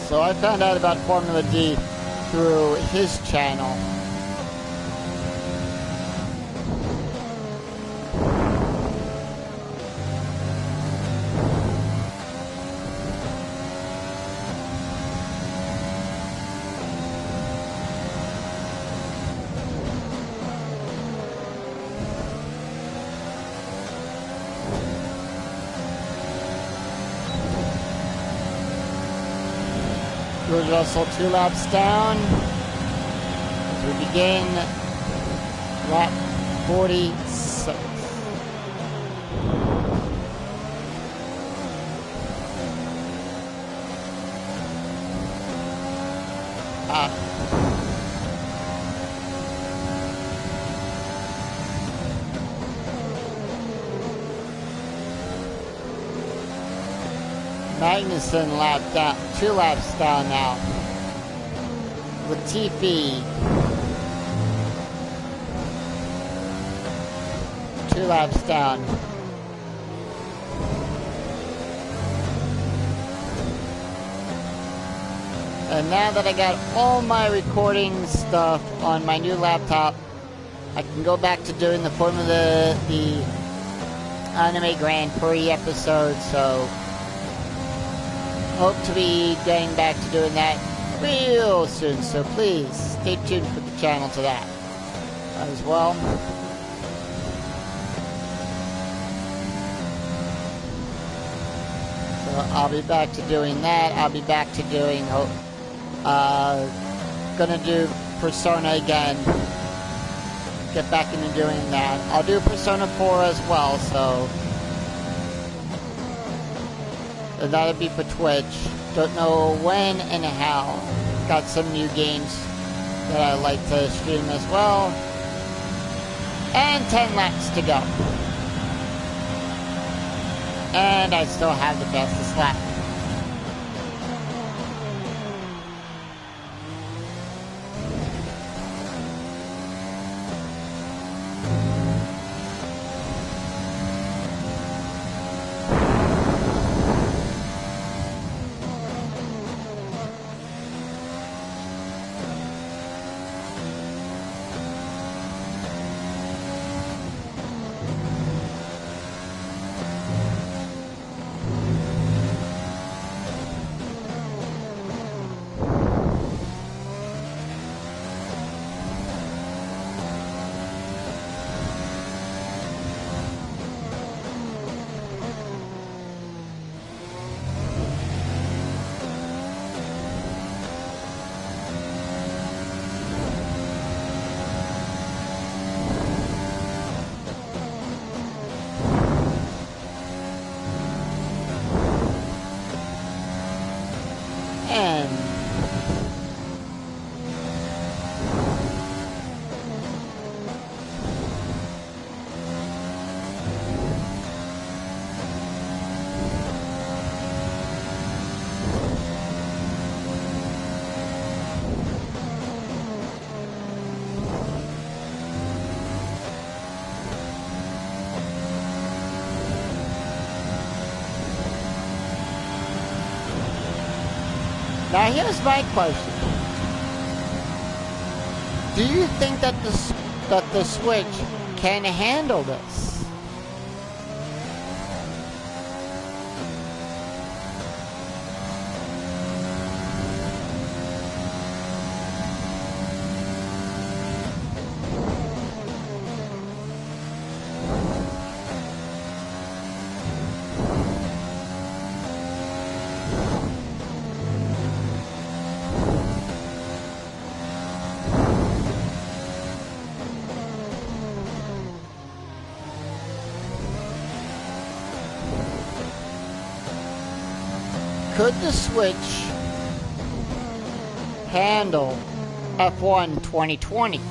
So I found out about Formula D through his channel. George Russell 2 laps down as we begin lap 46. Magnussen down, 2 laps down now. Latifi 2 laps down. And now that I got all my recording stuff on my new laptop, I can go back to doing the Anime Grand Prix episode, so hope to be getting back to doing that real soon, so please stay tuned for the channel to that as well. So I'll be back to doing that. I'll be back to doing gonna do Persona again. Get back into doing that. I'll do Persona 4 as well, so and that'll be for Twitch. Don't know when and how. Got some new games that I like to stream as well. And 10 laps to go. And I still have the fastest lap. Now here's my question. Do you think that the Switch can handle this? Could the Switch handle F1 2020?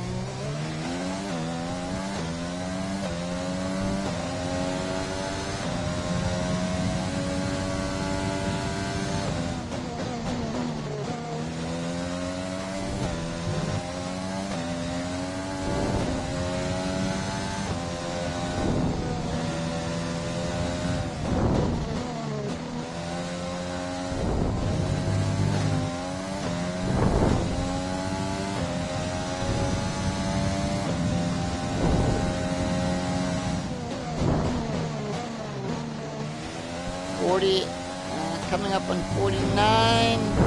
Coming up on 49.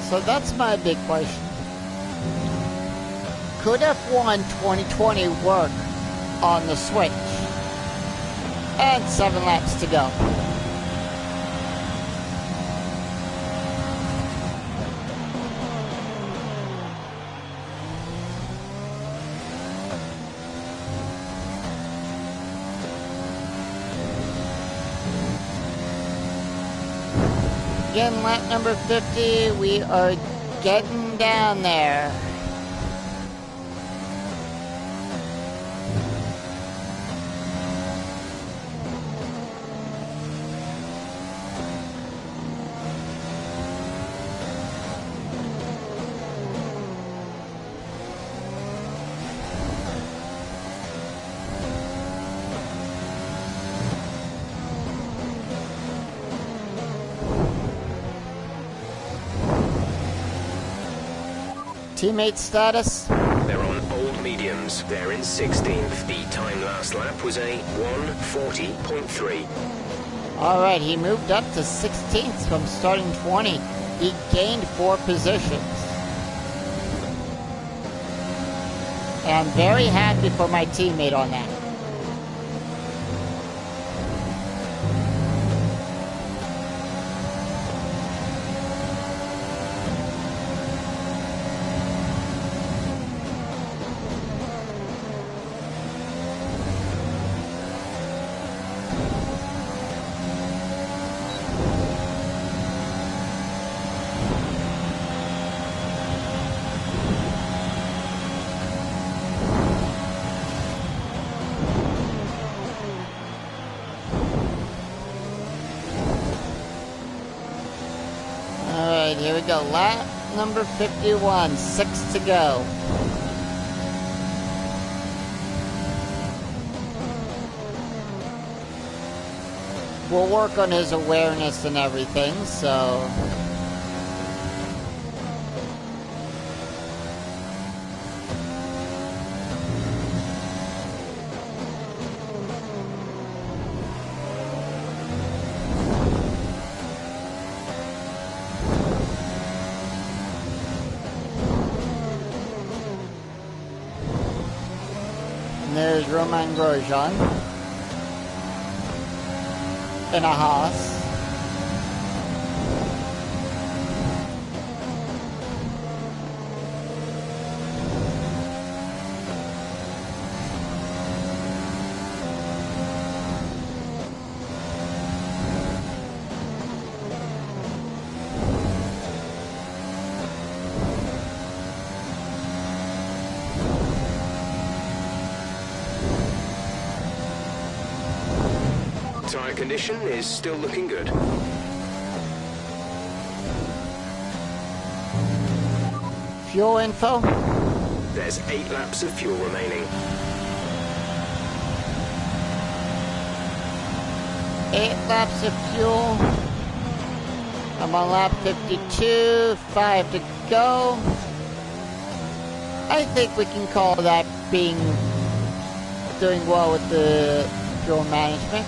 So that's my big question. Could F1 2020 work on the Switch? And 7 laps to go. Again, lap number 50, we are getting down there. Teammate status? They're on old mediums. They're in 16th. The time last lap was a 1:40.3. Alright, he moved up to 16th from starting 20. He gained 4 positions. And I'm very happy for my teammate on that. we go. Lap number 51. 6 to go. We'll work on his awareness and everything, so... And there's Roman Grosjean in a Haas. Tire condition is still looking good. Fuel info. There's 8 laps of fuel remaining. 8 laps of fuel. I'm on lap 52. 5 to go. I think we can call that doing well with the fuel management.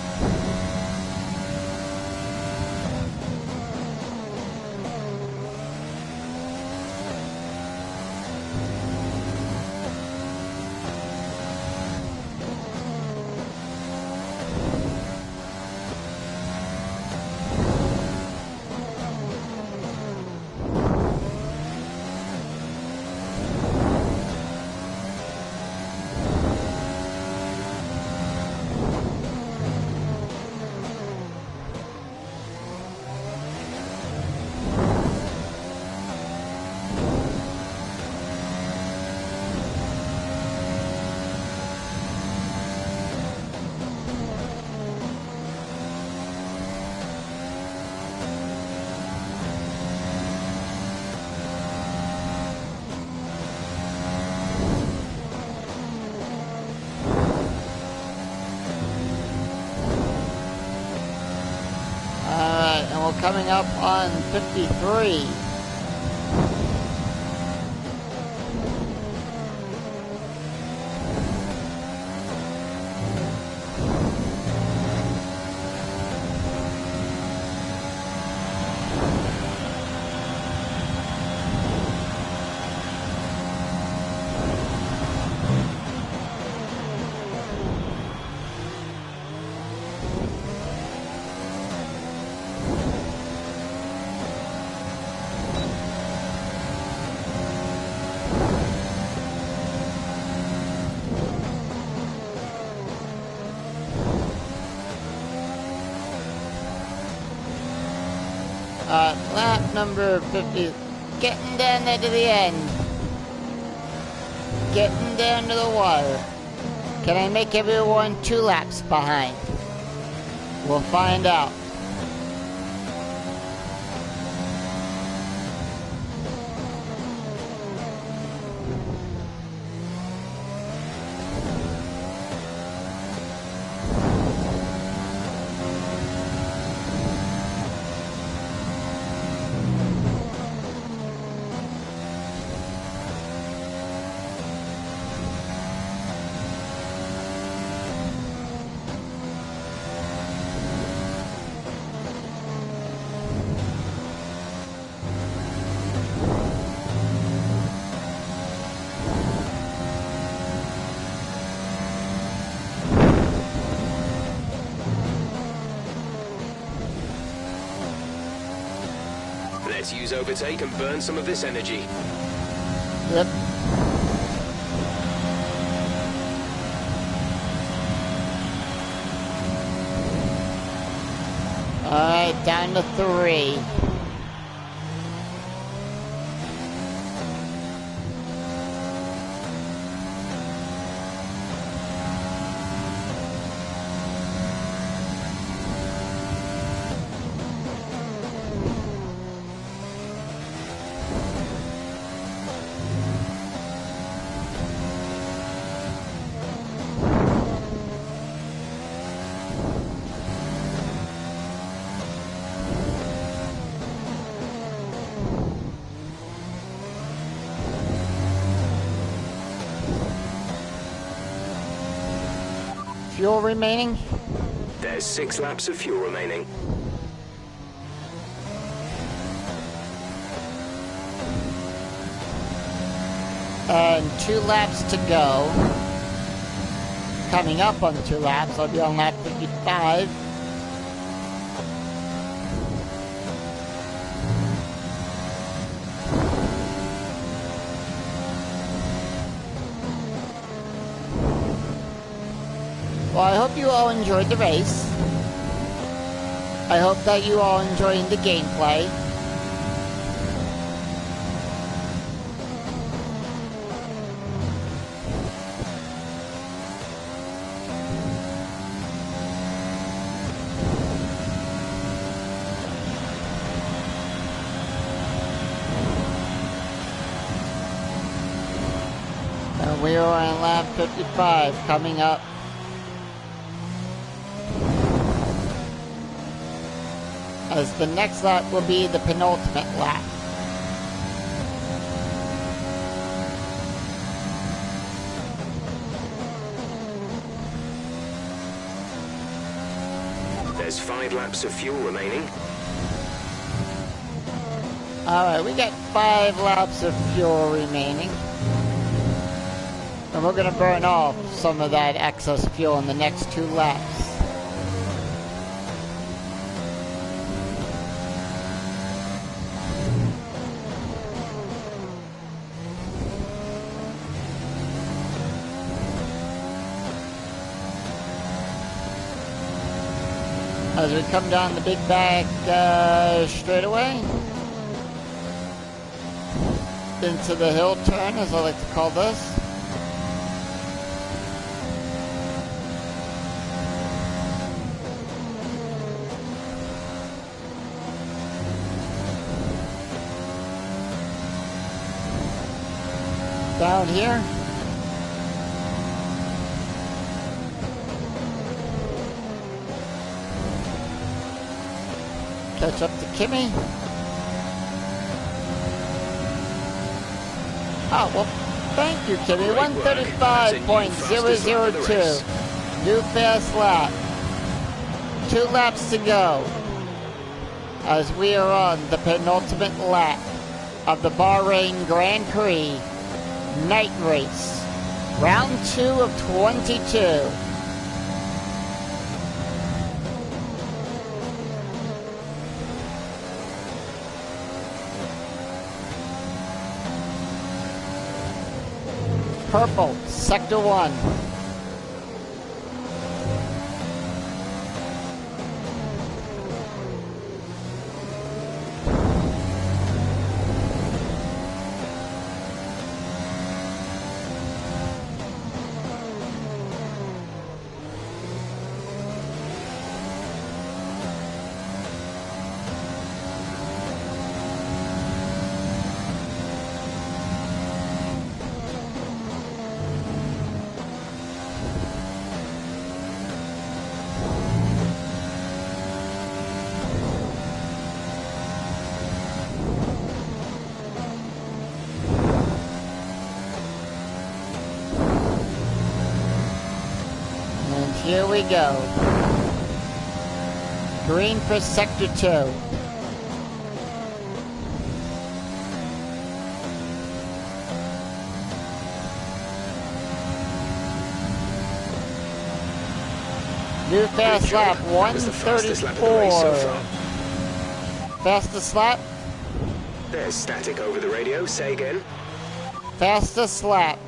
And we're coming up on 53. Lap number 50, getting down there to the end. Getting down to the wire. Can I make everyone 2 laps behind? We'll find out. Let's use overtake and burn some of this energy. Yep. Alright, down to 3. fuel remaining. There's 6 laps of fuel remaining. And 2 laps to go. Coming up on 2 laps, I'll be on lap 55. Well, I hope you all enjoyed the race. I hope that you all enjoyed the gameplay. And we are on lap 55 coming up. As the next lap will be the penultimate lap. There's 5 laps of fuel remaining. Alright, we got 5 laps of fuel remaining. And we're going to burn off some of that excess fuel in the next 2 laps. As we come down the big back straightaway into the hill turn, as I like to call this. Down here. Catch up to Kimmy. Oh, well, thank you, Kimmy. 135.002. New fast lap. 2 laps to go. As we are on the penultimate lap of the Bahrain Grand Prix night race. Round 2 of 22. Purple, Sector 1. Here we go. Green for Sector 2. New fast lap, 134. Fastest lap? There's static over the radio. Say again. Fastest lap.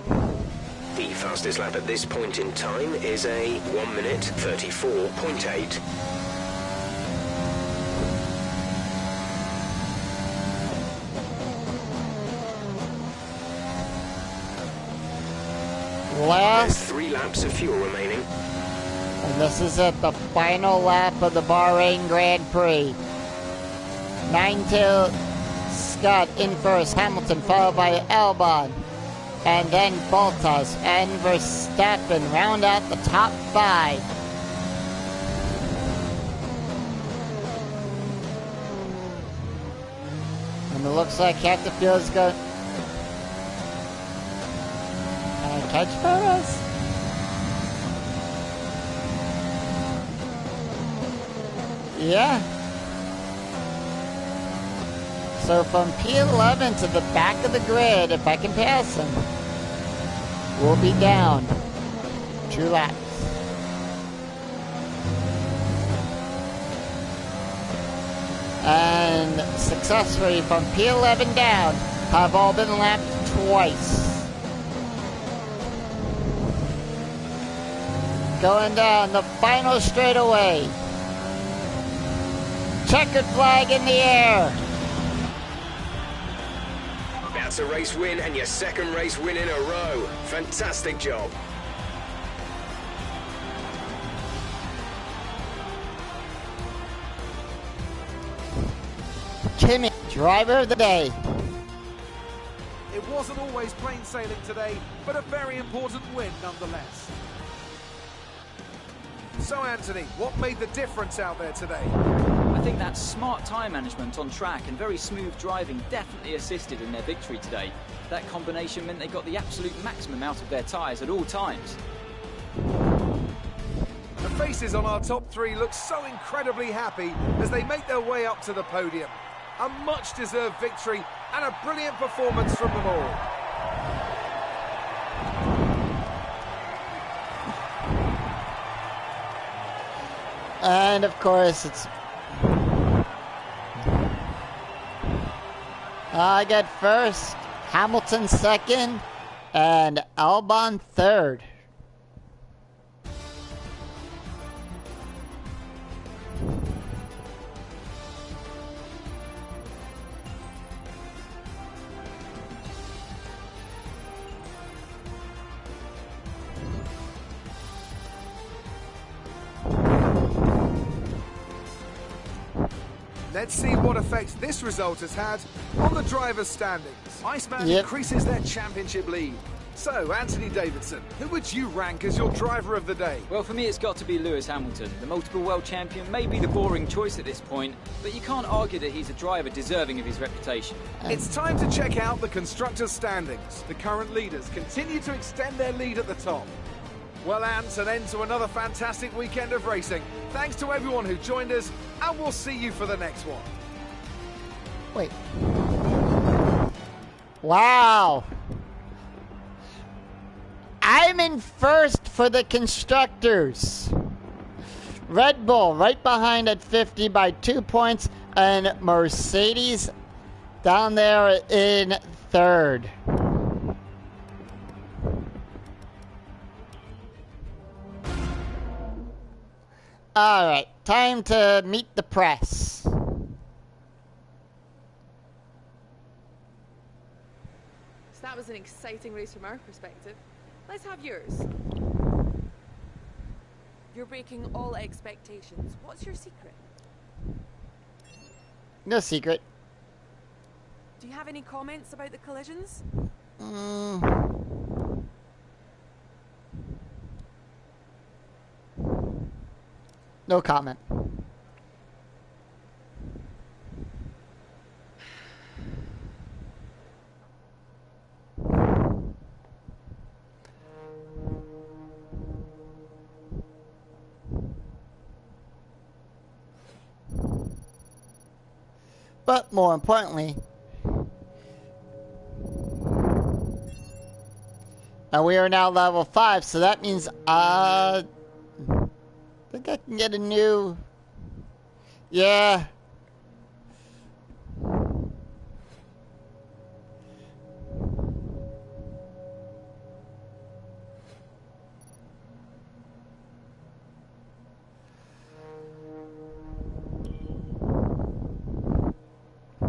The fastest lap at this point in time is a 1 minute 34.8. Last. There's 3 laps of fuel remaining. And this is it, the final lap of the Bahrain Grand Prix. 9-tailed Scott in first, Hamilton followed by Albon. And then Bottas and Verstappen round out the top 5. And it looks like Captain Field's going to catch Perez. Yeah. So from P11 to the back of the grid, if I can pass him, we'll be down 2 laps. And successfully from P11 down have all been lapped twice. Going down the final straightaway. Checkered flag in the air. That's a race win and your second race win in a row. Fantastic job. Kimi, driver of the day. It wasn't always plain sailing today, but a very important win nonetheless. So Anthony, what made the difference out there today? I think that smart tyre management on track and very smooth driving definitely assisted in their victory today. That combination meant they got the absolute maximum out of their tyres at all times. The faces on our top three look so incredibly happy as they make their way up to the podium. A much-deserved victory and a brilliant performance from them all. And of course, it's... I got first, Hamilton second, and Albon third. Let's see what effect this result has had on the drivers' standings. Iceman increases their championship lead. So, Anthony Davidson, who would you rank as your driver of the day? Well, for me, it's got to be Lewis Hamilton. The multiple world champion may be the boring choice at this point, but you can't argue that he's a driver deserving of his reputation. It's time to check out the constructors' standings. The current leaders continue to extend their lead at the top. Well, Ant, an end to another fantastic weekend of racing. Thanks to everyone who joined us, and we'll see you for the next one. Wait. Wow. I'm in first for the constructors. Red Bull right behind at 50 by 2 points, and Mercedes down there in third. All right, time to meet the press. So that was an exciting race from our perspective. Let's have yours. You're breaking all expectations. What's your secret? No secret. Do you have any comments about the collisions? No comment. But more importantly, we are now level 5, so that means I think I can get a new... Yeah.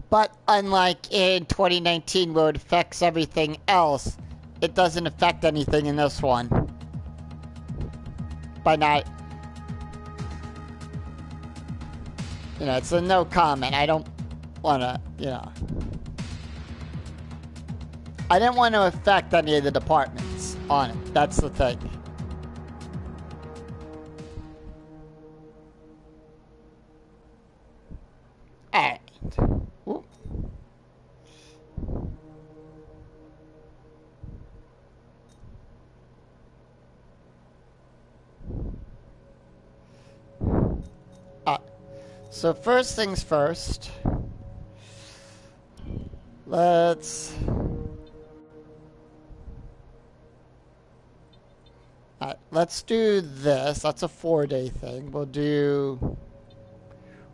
But unlike in 2019 where it affects everything else, it doesn't affect anything in this one. By not... You know, it's a no comment. I don't want to, you know... I didn't want to affect any of the departments on it. That's the thing. Alright. Ooh. So first things first. Let's do this. That's a 4-day thing. We'll do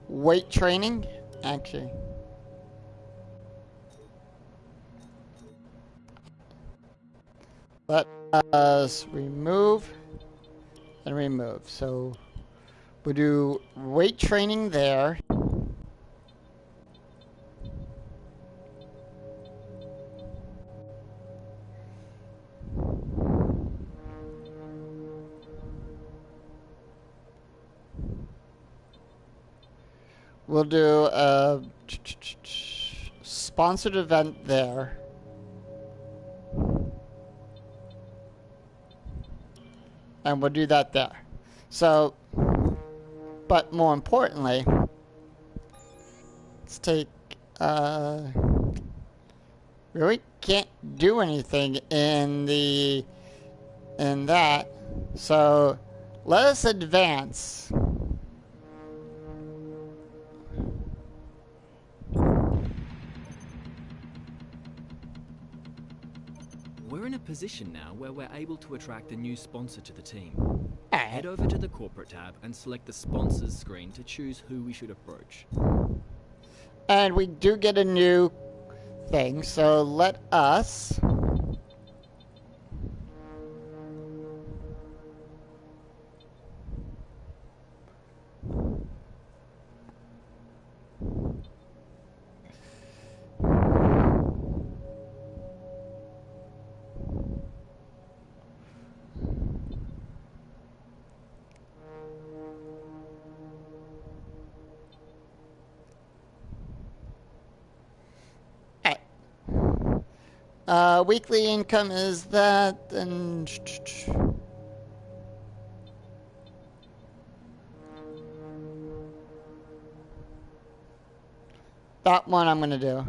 weight training. Actually, let us remove and remove. So we'll do weight training there. We'll do a sponsored event there. And we'll do that there. So, but more importantly, let's take, really can't do anything in that. So, let us advance. We're in a position now where we're able to attract a new sponsor to the team. Head over to the corporate tab and select the sponsors screen to choose who we should approach. And we do get a new thing, so let us weekly income is that, and that one I'm gonna do.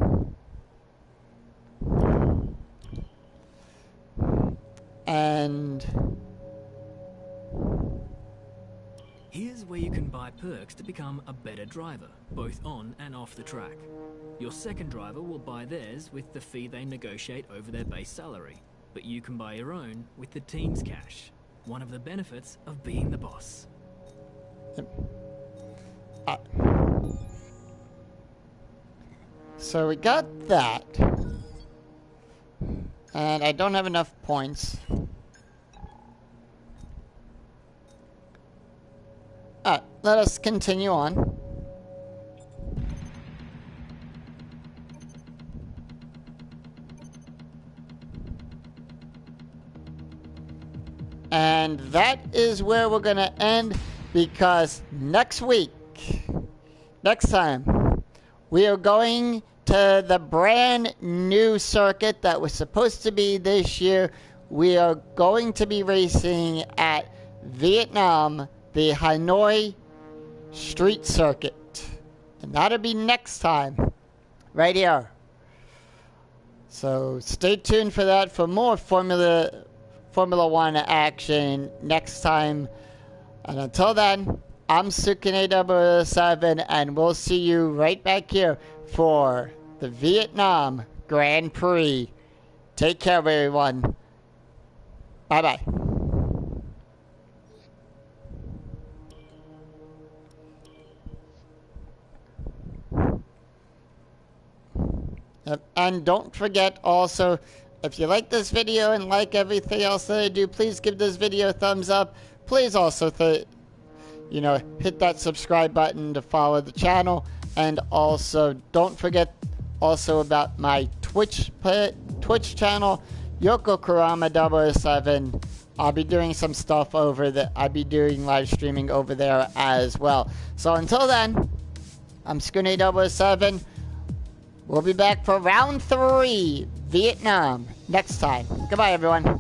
And here's where you can buy perks to become a better driver, both on and off the track. Your second driver will buy theirs with the fee they negotiate over their base salary, but you can buy your own with the team's cash. One of the benefits of being the boss. So we got that. And I don't have enough points. Let us continue on. And that is where we're going to end, because next time, we are going to the brand new circuit that was supposed to be this year. We are going to be racing at Vietnam, the Hanoi Street Circuit. And that'll be next time, right here. So stay tuned for that, for more Formula One action next time. And until then, I'm Sukune007, and we'll see you right back here for the Vietnam Grand Prix. Take care, everyone. Bye-bye. And don't forget also, if you like this video and like everything else that I do, please give this video a thumbs up. Please also, hit that subscribe button to follow the channel. And also, don't forget also about my Twitch channel, Yoko Kurama007. I'll be doing some stuff over there. I'll be doing live streaming over there as well. So until then, I'm Skune007. We'll be back for round 3, Vietnam, next time. Goodbye, everyone.